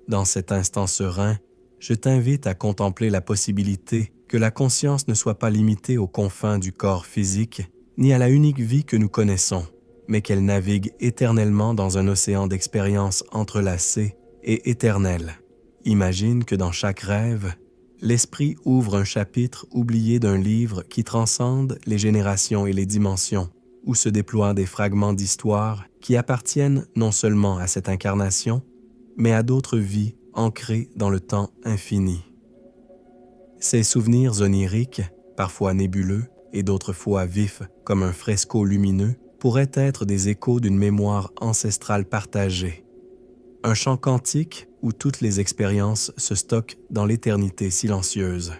Dans cet instant serein, je t'invite à contempler la possibilité que la conscience ne soit pas limitée aux confins du corps physique, ni à la unique vie que nous connaissons, mais qu'elle navigue éternellement dans un océan d'expériences entrelacées et éternelles. Imagine que dans chaque rêve, l'esprit ouvre un chapitre oublié d'un livre qui transcende les générations et les dimensions, où se déploient des fragments d'histoire qui appartiennent non seulement à cette incarnation, mais à d'autres vies ancrées dans le temps infini. Ces souvenirs oniriques, parfois nébuleux et d'autres fois vifs comme un fresco lumineux, pourraient être des échos d'une mémoire ancestrale partagée. Un champ quantique où toutes les expériences se stockent dans l'éternité silencieuse.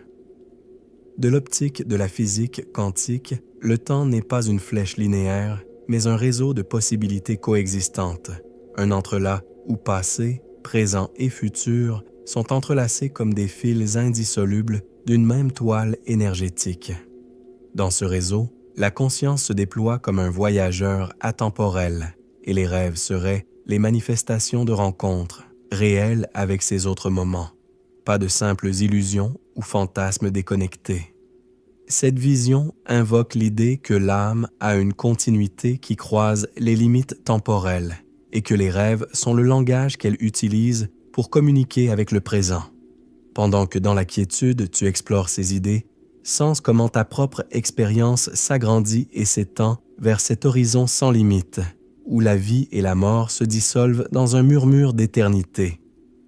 De l'optique de la physique quantique, le temps n'est pas une flèche linéaire, mais un réseau de possibilités coexistantes, un entrelac où passé, présent et futur sont entrelacés comme des fils indissolubles d'une même toile énergétique. Dans ce réseau, la conscience se déploie comme un voyageur atemporel, et les rêves seraient les manifestations de rencontres, réelles avec ces autres moments, pas de simples illusions ou fantasmes déconnectés. Cette vision invoque l'idée que l'âme a une continuité qui croise les limites temporelles et que les rêves sont le langage qu'elle utilise pour communiquer avec le présent. Pendant que dans la quiétude tu explores ces idées, sens comment ta propre expérience s'agrandit et s'étend vers cet horizon sans limite, où la vie et la mort se dissolvent dans un murmure d'éternité.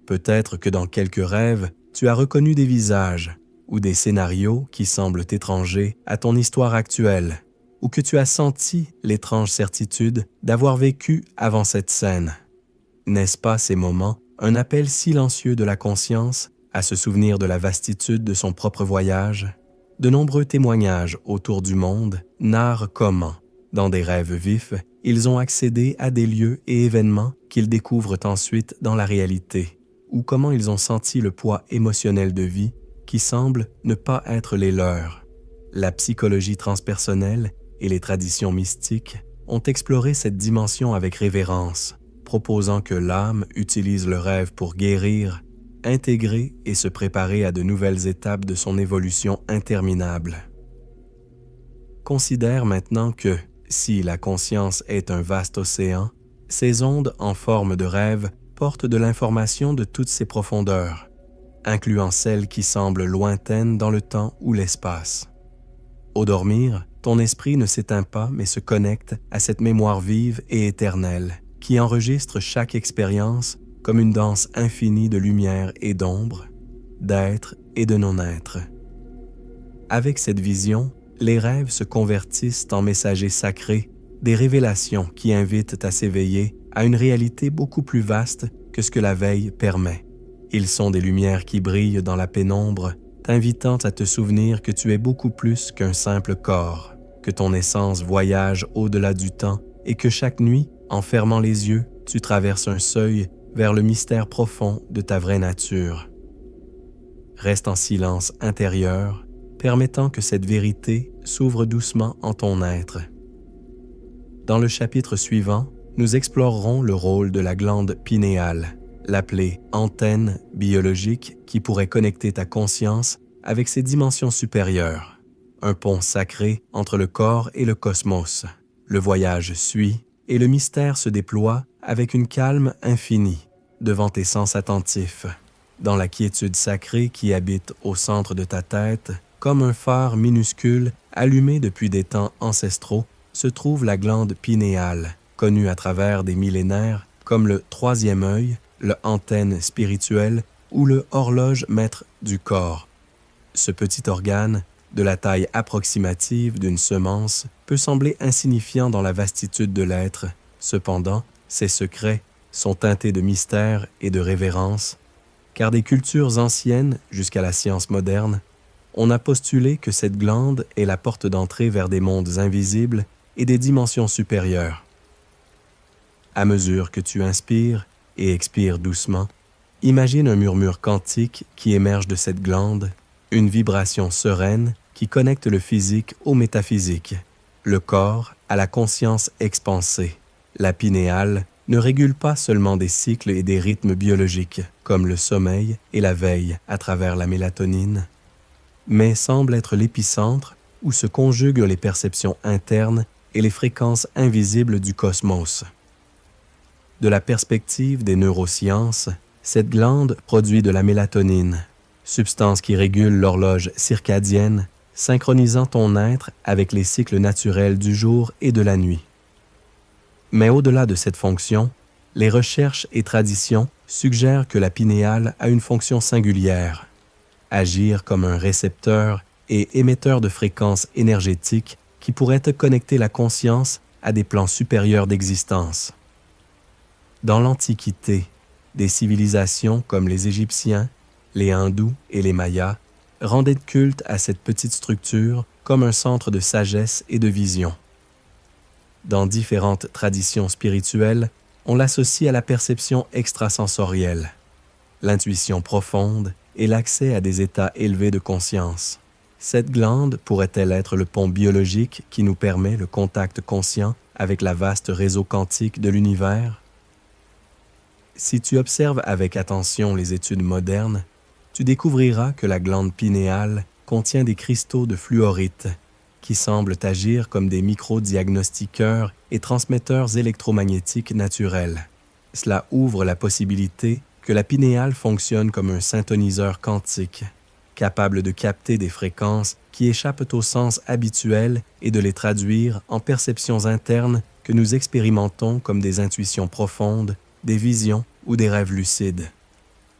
Peut-être que dans quelques rêves, tu as reconnu des visages ou des scénarios qui semblent étrangers à ton histoire actuelle, ou que tu as senti l'étrange certitude d'avoir vécu avant cette scène. N'est-ce pas ces moments un appel silencieux de la conscience à se souvenir de la vastitude de son propre voyage? De nombreux témoignages autour du monde narrent comment, dans des rêves vifs, ils ont accédé à des lieux et événements qu'ils découvrent ensuite dans la réalité, ou comment ils ont senti le poids émotionnel de vie qui semble ne pas être les leurs. La psychologie transpersonnelle et les traditions mystiques ont exploré cette dimension avec révérence, proposant que l'âme utilise le rêve pour guérir, intégrer et se préparer à de nouvelles étapes de son évolution interminable. Considère maintenant que, si la conscience est un vaste océan, ces ondes en forme de rêve portent de l'information de toutes ses profondeurs, incluant celles qui semblent lointaines dans le temps ou l'espace. Au dormir, ton esprit ne s'éteint pas mais se connecte à cette mémoire vive et éternelle qui enregistre chaque expérience comme une danse infinie de lumière et d'ombre, d'être et de non-être. Avec cette vision, les rêves se convertissent en messagers sacrés, des révélations qui invitent à s'éveiller à une réalité beaucoup plus vaste que ce que la veille permet. Ils sont des lumières qui brillent dans la pénombre, t'invitant à te souvenir que tu es beaucoup plus qu'un simple corps, que ton essence voyage au-delà du temps et que chaque nuit, en fermant les yeux, tu traverses un seuil vers le mystère profond de ta vraie nature. Reste en silence intérieur, permettant que cette vérité s'ouvre doucement en ton être. Dans le chapitre suivant, nous explorerons le rôle de la glande pinéale, l'appelée antenne biologique qui pourrait connecter ta conscience avec ses dimensions supérieures, un pont sacré entre le corps et le cosmos. Le voyage suit et le mystère se déploie avec une calme infinie devant tes sens attentifs. Dans la quiétude sacrée qui habite au centre de ta tête, comme un phare minuscule allumé depuis des temps ancestraux, se trouve la glande pinéale, connue à travers des millénaires comme le troisième œil, le antenne spirituelle ou le horloge maître du corps. Ce petit organe, de la taille approximative d'une semence, peut sembler insignifiant dans la vastitude de l'être. Cependant, ses secrets sont teintés de mystère et de révérence, car des cultures anciennes jusqu'à la science moderne, on a postulé que cette glande est la porte d'entrée vers des mondes invisibles et des dimensions supérieures. À mesure que tu inspires et expires doucement, imagine un murmure quantique qui émerge de cette glande, une vibration sereine qui connecte le physique au métaphysique, le corps à la conscience expansée. La pinéale ne régule pas seulement des cycles et des rythmes biologiques, comme le sommeil et la veille à travers la mélatonine, mais semble être l'épicentre où se conjuguent les perceptions internes et les fréquences invisibles du cosmos. De la perspective des neurosciences, cette glande produit de la mélatonine, substance qui régule l'horloge circadienne, synchronisant ton être avec les cycles naturels du jour et de la nuit. Mais au-delà de cette fonction, les recherches et traditions suggèrent que la pinéale a une fonction singulière, agir comme un récepteur et émetteur de fréquences énergétiques qui pourraient te connecter la conscience à des plans supérieurs d'existence. Dans l'Antiquité, des civilisations comme les Égyptiens, les Hindous et les Mayas rendaient culte à cette petite structure comme un centre de sagesse et de vision. Dans différentes traditions spirituelles, on l'associe à la perception extrasensorielle, l'intuition profonde et l'accès à des états élevés de conscience. Cette glande pourrait-elle être le pont biologique qui nous permet le contact conscient avec la vaste réseau quantique de l'univers? Si tu observes avec attention les études modernes, tu découvriras que la glande pinéale contient des cristaux de fluorite qui semblent agir comme des micro-diagnostiqueurs et transmetteurs électromagnétiques naturels. Cela ouvre la possibilité que la pinéale fonctionne comme un synthoniseur quantique, capable de capter des fréquences qui échappent au sens habituel et de les traduire en perceptions internes que nous expérimentons comme des intuitions profondes, des visions ou des rêves lucides.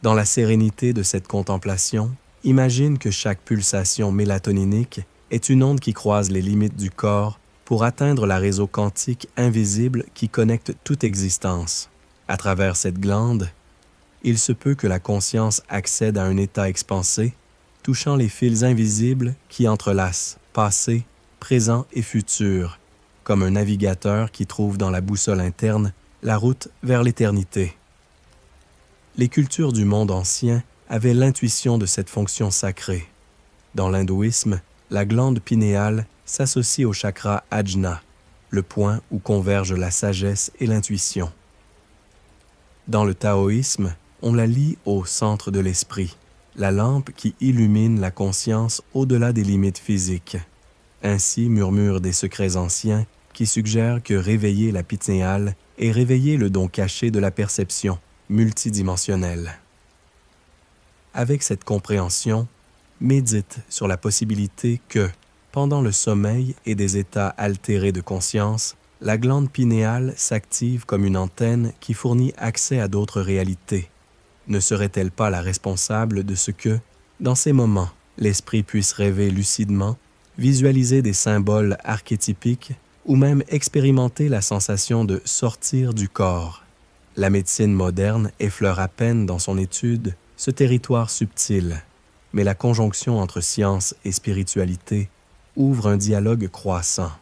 Dans la sérénité de cette contemplation, imagine que chaque pulsation mélatoninique est une onde qui croise les limites du corps pour atteindre la réseau quantique invisible qui connecte toute existence. À travers cette glande, il se peut que la conscience accède à un état expansé, touchant les fils invisibles qui entrelacent passé, présent et futur, comme un navigateur qui trouve dans la boussole interne la route vers l'éternité. Les cultures du monde ancien avaient l'intuition de cette fonction sacrée. Dans l'hindouisme, la glande pinéale s'associe au chakra Ajna, le point où convergent la sagesse et l'intuition. Dans le taoïsme, on la lie au centre de l'esprit, la lampe qui illumine la conscience au-delà des limites physiques. Ainsi murmurent des secrets anciens qui suggèrent que réveiller la pinéale est réveiller le don caché de la perception multidimensionnelle. Avec cette compréhension, médite sur la possibilité que, pendant le sommeil et des états altérés de conscience, la glande pinéale s'active comme une antenne qui fournit accès à d'autres réalités. Ne serait-elle pas la responsable de ce que, dans ces moments, l'esprit puisse rêver lucidement, visualiser des symboles archétypiques ou même expérimenter la sensation de sortir du corps? La médecine moderne effleure à peine dans son étude ce territoire subtil, mais la conjonction entre science et spiritualité ouvre un dialogue croissant.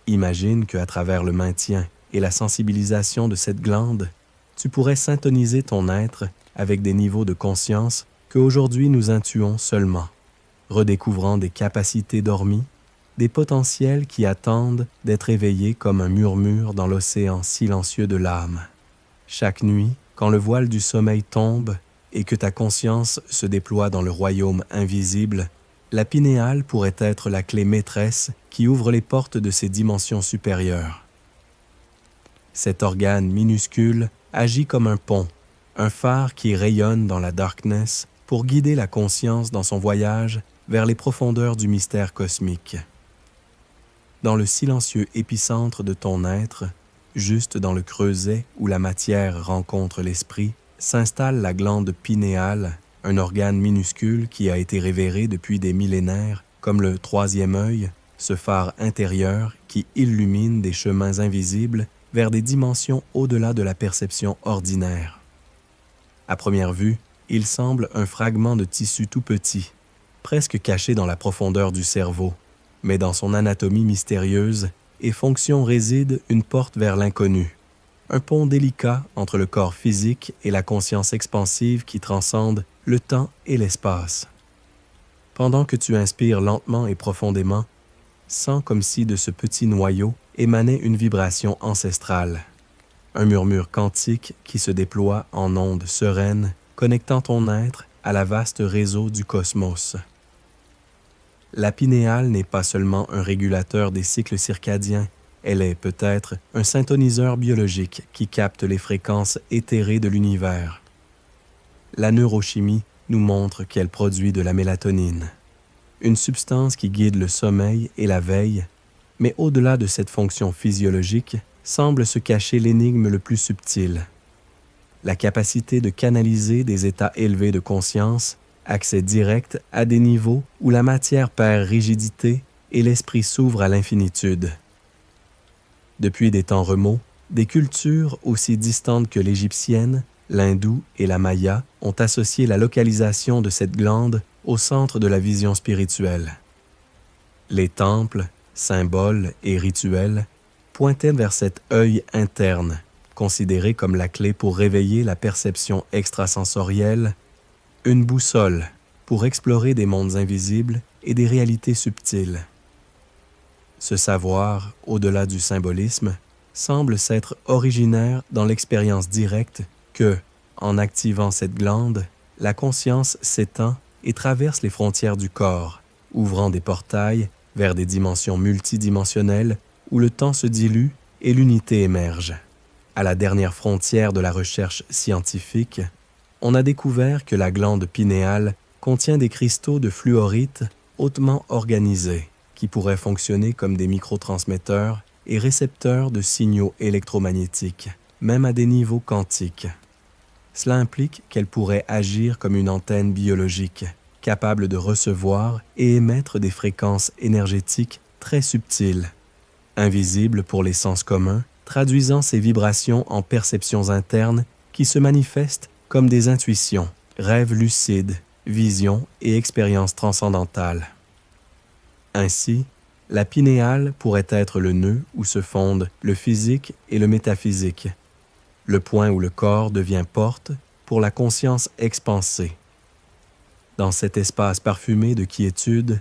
Imagine qu'à travers le maintien et la sensibilisation de cette glande, tu pourrais syntoniser ton être avec des niveaux de conscience qu'aujourd'hui nous intuons seulement, redécouvrant des capacités dormies, des potentiels qui attendent d'être éveillés comme un murmure dans l'océan silencieux de l'âme. Chaque nuit, quand le voile du sommeil tombe et que ta conscience se déploie dans le royaume invisible, la pinéale pourrait être la clé maîtresse qui ouvre les portes de ces dimensions supérieures. Cet organe minuscule agit comme un pont, un phare qui rayonne dans la darkness pour guider la conscience dans son voyage vers les profondeurs du mystère cosmique. Dans le silencieux épicentre de ton être, juste dans le creuset où la matière rencontre l'esprit, s'installe la glande pinéale, un organe minuscule qui a été révéré depuis des millénaires comme le troisième œil, ce phare intérieur qui illumine des chemins invisibles vers des dimensions au-delà de la perception ordinaire. À première vue, il semble un fragment de tissu tout petit, presque caché dans la profondeur du cerveau, mais dans son anatomie mystérieuse et fonction réside une porte vers l'inconnu, un pont délicat entre le corps physique et la conscience expansive qui transcende le temps et l'espace. Pendant que tu inspires lentement et profondément, sens comme si de ce petit noyau émanait une vibration ancestrale, un murmure quantique qui se déploie en ondes sereines, connectant ton être à la vaste réseau du cosmos. La pinéale n'est pas seulement un régulateur des cycles circadiens, elle est peut-être un synthoniseur biologique qui capte les fréquences éthérées de l'univers. La neurochimie nous montre qu'elle produit de la mélatonine, une substance qui guide le sommeil et la veille, mais au-delà de cette fonction physiologique semble se cacher l'énigme le plus subtil. La capacité de canaliser des états élevés de conscience, accès direct à des niveaux où la matière perd rigidité et l'esprit s'ouvre à l'infinitude. Depuis des temps remots, des cultures aussi distantes que l'égyptienne, l'hindoue et la maya ont associé la localisation de cette glande au centre de la vision spirituelle. Les temples, symboles et rituels pointaient vers cet œil interne, considéré comme la clé pour réveiller la perception extrasensorielle, une boussole pour explorer des mondes invisibles et des réalités subtiles. Ce savoir, au-delà du symbolisme, semble s'être originaire dans l'expérience directe que, en activant cette glande, la conscience s'étend et traverse les frontières du corps, ouvrant des portails vers des dimensions multidimensionnelles où le temps se dilue et l'unité émerge. À la dernière frontière de la recherche scientifique, on a découvert que la glande pinéale contient des cristaux de fluorite hautement organisés qui pourraient fonctionner comme des microtransmetteurs et récepteurs de signaux électromagnétiques, même à des niveaux quantiques. Cela implique qu'elle pourrait agir comme une antenne biologique, capable de recevoir et émettre des fréquences énergétiques très subtiles, invisibles pour les sens communs, traduisant ces vibrations en perceptions internes qui se manifestent comme des intuitions, rêves lucides, visions et expériences transcendantales. Ainsi, la pinéale pourrait être le nœud où se fondent le physique et le métaphysique, le point où le corps devient porte pour la conscience expansée. Dans cet espace parfumé de quiétude,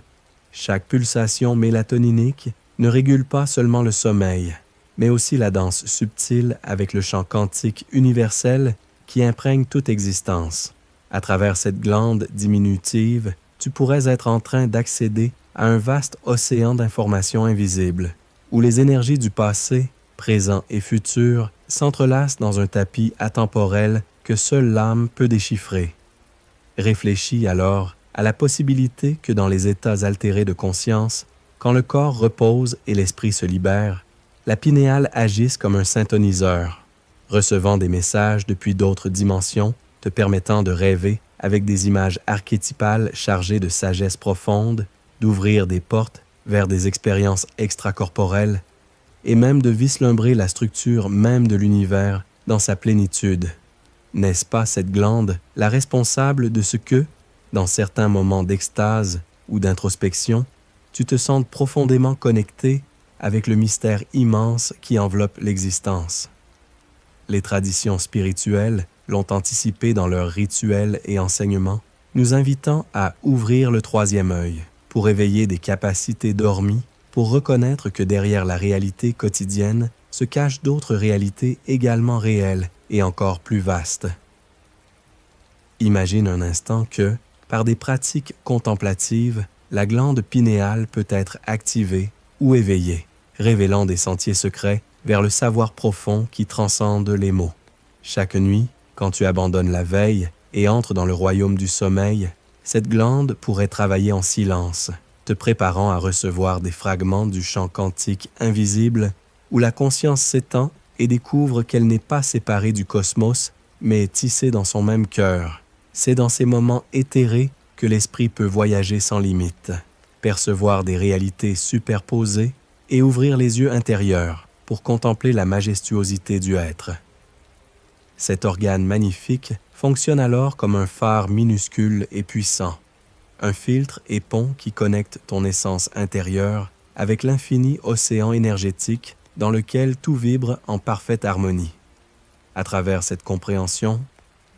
chaque pulsation mélatoninique ne régule pas seulement le sommeil, mais aussi la danse subtile avec le champ quantique universel qui imprègne toute existence. À travers cette glande diminutive, tu pourrais être en train d'accéder à un vaste océan d'informations invisibles, où les énergies du passé, présent et futur s'entrelacent dans un tapis atemporel que seule l'âme peut déchiffrer. Réfléchis alors à la possibilité que dans les états altérés de conscience, quand le corps repose et l'esprit se libère, la pinéale agisse comme un synthoniseur, recevant des messages depuis d'autres dimensions, te permettant de rêver avec des images archétypales chargées de sagesse profonde, d'ouvrir des portes vers des expériences extracorporelles et même de vislumbrer la structure même de l'univers dans sa plénitude. N'est-ce pas cette glande la responsable de ce que, dans certains moments d'extase ou d'introspection, tu te sentes profondément connecté avec le mystère immense qui enveloppe l'existence? Les traditions spirituelles l'ont anticipé dans leurs rituels et enseignements, nous invitant à ouvrir le troisième œil pour éveiller des capacités dormies, pour reconnaître que derrière la réalité quotidienne se cachent d'autres réalités également réelles et encore plus vastes. Imagine un instant que, par des pratiques contemplatives, la glande pinéale peut être activée ou éveillée, révélant des sentiers secrets vers le savoir profond qui transcende les mots. Chaque nuit, quand tu abandonnes la veille et entres dans le royaume du sommeil, cette glande pourrait travailler en silence, te préparant à recevoir des fragments du champ quantique invisible où la conscience s'étend et découvre qu'elle n'est pas séparée du cosmos, mais tissée dans son même cœur. C'est dans ces moments éthérés que l'esprit peut voyager sans limite, percevoir des réalités superposées et ouvrir les yeux intérieurs pour contempler la majestuosité du être. Cet organe magnifique fonctionne alors comme un phare minuscule et puissant, un filtre et pont qui connecte ton essence intérieure avec l'infini océan énergétique dans lequel tout vibre en parfaite harmonie. À travers cette compréhension,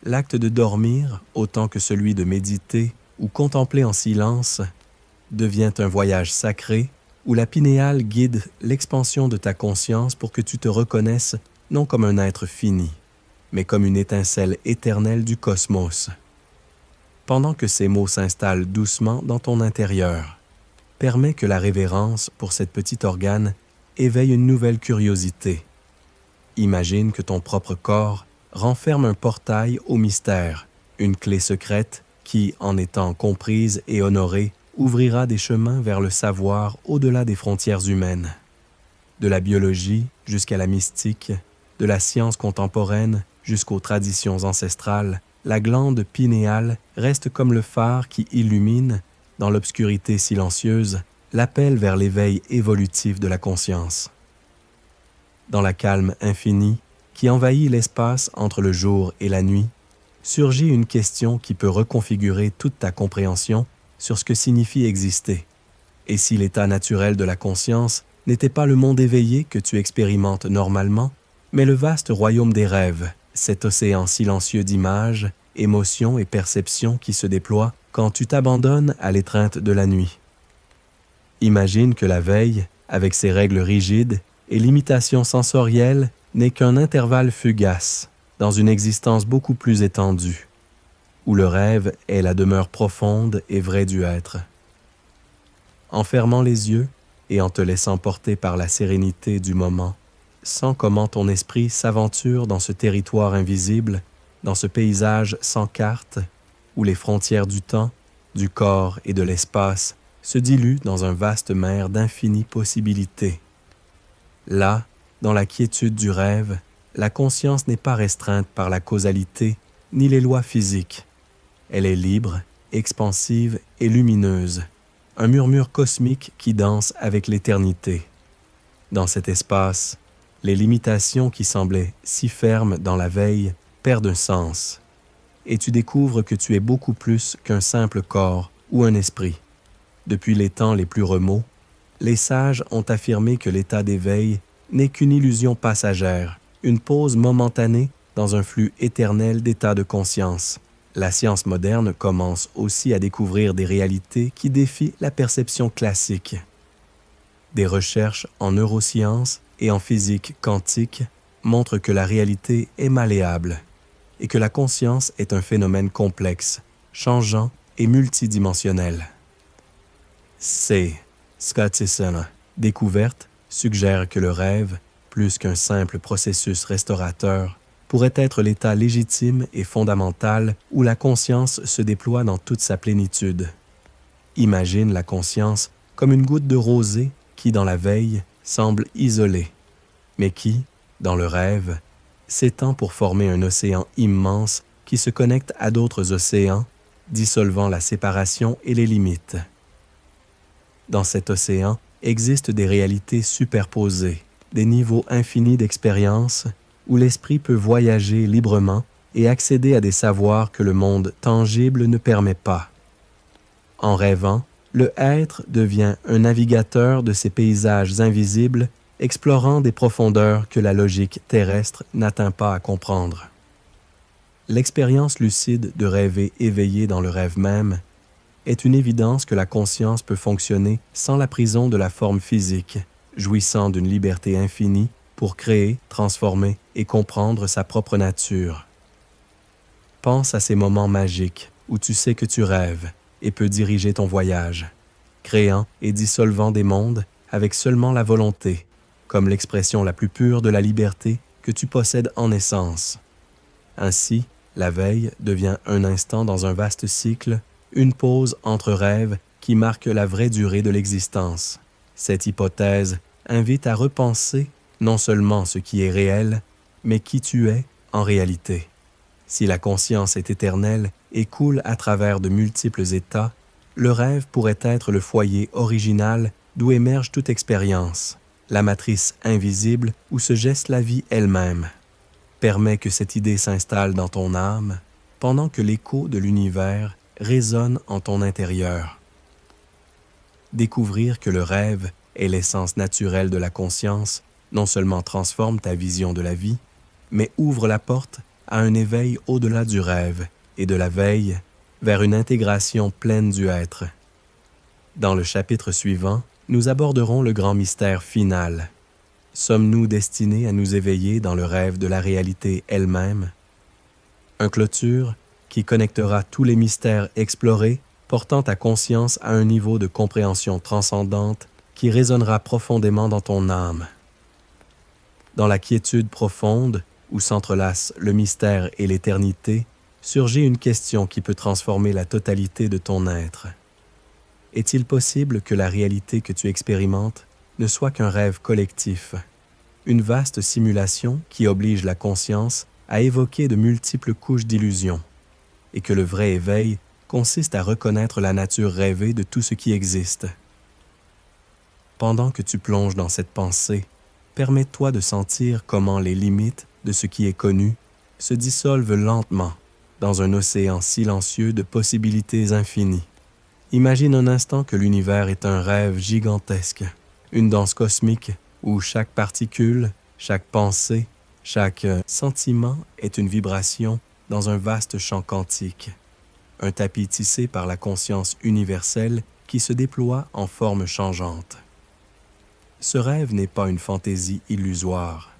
l'acte de dormir, autant que celui de méditer ou contempler en silence, devient un voyage sacré où la pinéale guide l'expansion de ta conscience pour que tu te reconnaisses non comme un être fini, mais comme une étincelle éternelle du cosmos. Pendant que ces mots s'installent doucement dans ton intérieur, permets que la révérence pour cet petit organe éveille une nouvelle curiosité. Imagine que ton propre corps renferme un portail au mystère, une clé secrète qui, en étant comprise et honorée, ouvrira des chemins vers le savoir au-delà des frontières humaines. De la biologie jusqu'à la mystique, de la science contemporaine jusqu'aux traditions ancestrales, la glande pinéale reste comme le phare qui illumine, dans l'obscurité silencieuse, l'appel vers l'éveil évolutif de la conscience. Dans la calme infinie qui envahit l'espace entre le jour et la nuit, surgit une question qui peut reconfigurer toute ta compréhension sur ce que signifie exister. Et si l'état naturel de la conscience n'était pas le monde éveillé que tu expérimentes normalement, mais le vaste royaume des rêves, cet océan silencieux d'images, émotions et perceptions qui se déploie quand tu t'abandonnes à l'étreinte de la nuit. Imagine que la veille, avec ses règles rigides et limitations sensorielles, n'est qu'un intervalle fugace dans une existence beaucoup plus étendue, où le rêve est la demeure profonde et vraie du être. En fermant les yeux et en te laissant porter par la sérénité du moment, sens comment ton esprit s'aventure dans ce territoire invisible, dans ce paysage sans carte, où les frontières du temps, du corps et de l'espace se diluent dans un vaste mer d'infinies possibilités. Là, dans la quiétude du rêve, la conscience n'est pas restreinte par la causalité, ni les lois physiques. Elle est libre, expansive et lumineuse, un murmure cosmique qui danse avec l'éternité. Dans cet espace, les limitations qui semblaient si fermes dans la veille perdent un sens, et tu découvres que tu es beaucoup plus qu'un simple corps ou un esprit. Depuis les temps les plus remots, les sages ont affirmé que l'état d'éveil n'est qu'une illusion passagère, une pause momentanée dans un flux éternel d'états de conscience. La science moderne commence aussi à découvrir des réalités qui défient la perception classique. Des recherches en neurosciences et en physique quantique montrent que la réalité est malléable et que la conscience est un phénomène complexe, changeant et multidimensionnel. C. Scottison, découverte, suggère que le rêve, plus qu'un simple processus restaurateur, pourrait être l'état légitime et fondamental où la conscience se déploie dans toute sa plénitude. Imagine la conscience comme une goutte de rosée qui, dans la veille, semble isolée, mais qui, dans le rêve, s'étend pour former un océan immense qui se connecte à d'autres océans, dissolvant la séparation et les limites. Dans cet océan existent des réalités superposées, des niveaux infinis d'expérience où l'esprit peut voyager librement et accéder à des savoirs que le monde tangible ne permet pas. En rêvant, le être devient un navigateur de ces paysages invisibles, explorant des profondeurs que la logique terrestre n'atteint pas à comprendre. L'expérience lucide de rêver éveillé dans le rêve même est une évidence que la conscience peut fonctionner sans la prison de la forme physique, jouissant d'une liberté infinie pour créer, transformer et comprendre sa propre nature. Pense à ces moments magiques où tu sais que tu rêves et peux diriger ton voyage, créant et dissolvant des mondes avec seulement la volonté, comme l'expression la plus pure de la liberté que tu possèdes en essence. Ainsi, la veille devient un instant dans un vaste cycle, une pause entre rêves qui marque la vraie durée de l'existence. Cette hypothèse invite à repenser non seulement ce qui est réel, mais qui tu es en réalité. Si la conscience est éternelle et coule à travers de multiples états, le rêve pourrait être le foyer original d'où émerge toute expérience, la matrice invisible où se geste la vie elle-même. Permets que cette idée s'installe dans ton âme pendant que l'écho de l'univers résonne en ton intérieur. Découvrir que le rêve est l'essence naturelle de la conscience non seulement transforme ta vision de la vie, mais ouvre la porte à un éveil au-delà du rêve et de la veille vers une intégration pleine du être. Dans le chapitre suivant, nous aborderons le grand mystère final. Sommes-nous destinés à nous éveiller dans le rêve de la réalité elle-même? Un clôture qui connectera tous les mystères explorés, portant ta conscience à un niveau de compréhension transcendante qui résonnera profondément dans ton âme. Dans la quiétude profonde, où s'entrelacent le mystère et l'éternité, surgit une question qui peut transformer la totalité de ton être. Est-il possible que la réalité que tu expérimentes ne soit qu'un rêve collectif, une vaste simulation qui oblige la conscience à évoquer de multiples couches d'illusions, et que le vrai éveil consiste à reconnaître la nature rêvée de tout ce qui existe? Pendant que tu plonges dans cette pensée, permets-toi de sentir comment les limites de ce qui est connu se dissolvent lentement dans un océan silencieux de possibilités infinies. Imagine un instant que l'univers est un rêve gigantesque, une danse cosmique où chaque particule, chaque pensée, chaque sentiment est une vibration dans un vaste champ quantique, un tapis tissé par la conscience universelle qui se déploie en formes changeantes. Ce rêve n'est pas une fantaisie illusoire,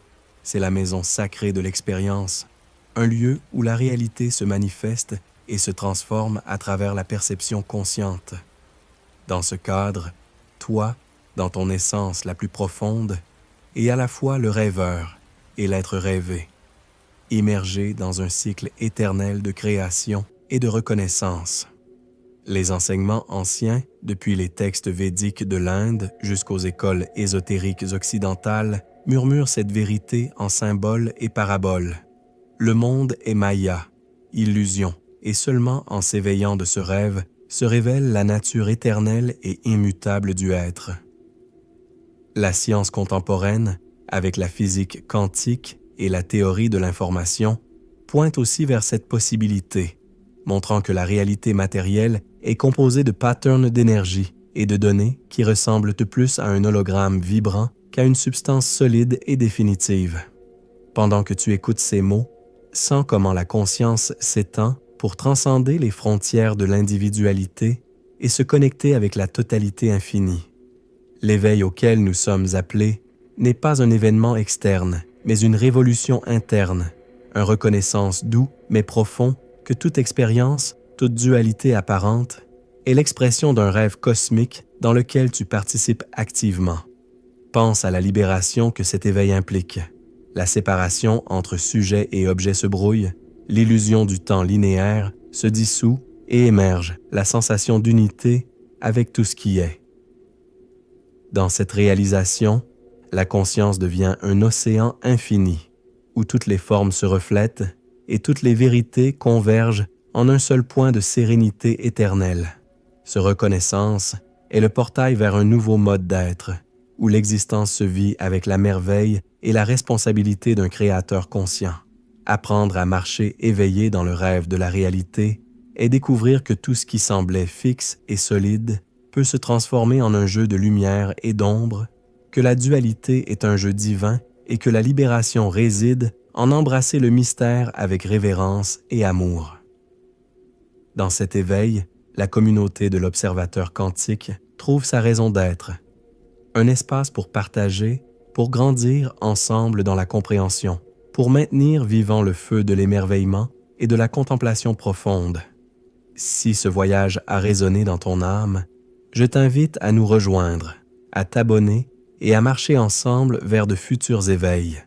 c'est la maison sacrée de l'expérience, un lieu où la réalité se manifeste et se transforme à travers la perception consciente. Dans ce cadre, toi, dans ton essence la plus profonde, est à la fois le rêveur et l'être rêvé, immergé dans un cycle éternel de création et de reconnaissance. Les enseignements anciens, depuis les textes védiques de l'Inde jusqu'aux écoles ésotériques occidentales, murmurent cette vérité en symboles et paraboles. Le monde est Maya, illusion, et seulement en s'éveillant de ce rêve se révèle la nature éternelle et immutable du être. La science contemporaine, avec la physique quantique et la théorie de l'information, pointe aussi vers cette possibilité, montrant que la réalité matérielle est composée de patterns d'énergie et de données qui ressemblent plus à un hologramme vibrant qu'à une substance solide et définitive. Pendant que tu écoutes ces mots, sens comment la conscience s'étend pour transcender les frontières de l'individualité et se connecter avec la totalité infinie. L'éveil auquel nous sommes appelés n'est pas un événement externe, mais une révolution interne, une reconnaissance doux mais profond que toute expérience, toute dualité apparente, est l'expression d'un rêve cosmique dans lequel tu participes activement. Pense à la libération que cet éveil implique. La séparation entre sujet et objet se brouille, l'illusion du temps linéaire se dissout et émerge la sensation d'unité avec tout ce qui est. Dans cette réalisation, la conscience devient un océan infini, où toutes les formes se reflètent et toutes les vérités convergent en un seul point de sérénité éternelle. Ce reconnaissance est le portail vers un nouveau mode d'être, où l'existence se vit avec la merveille et la responsabilité d'un créateur conscient. Apprendre à marcher éveillé dans le rêve de la réalité et découvrir que tout ce qui semblait fixe et solide peut se transformer en un jeu de lumière et d'ombre, que la dualité est un jeu divin et que la libération réside en embrasser le mystère avec révérence et amour. Dans cet éveil, la communauté de l'observateur quantique trouve sa raison d'être, un espace pour partager, pour grandir ensemble dans la compréhension, pour maintenir vivant le feu de l'émerveillement et de la contemplation profonde. Si ce voyage a résonné dans ton âme, je t'invite à nous rejoindre, à t'abonner et à marcher ensemble vers de futurs éveils,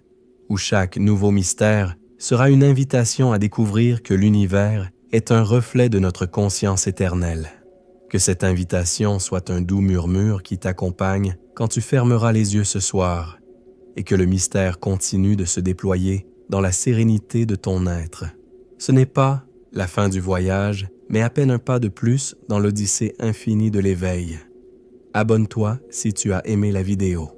où chaque nouveau mystère sera une invitation à découvrir que l'univers est un reflet de notre conscience éternelle. Que cette invitation soit un doux murmure qui t'accompagne quand tu fermeras les yeux ce soir, et que le mystère continue de se déployer dans la sérénité de ton être. Ce n'est pas la fin du voyage, mais à peine un pas de plus dans l'odyssée infinie de l'éveil. Abonne-toi si tu as aimé la vidéo.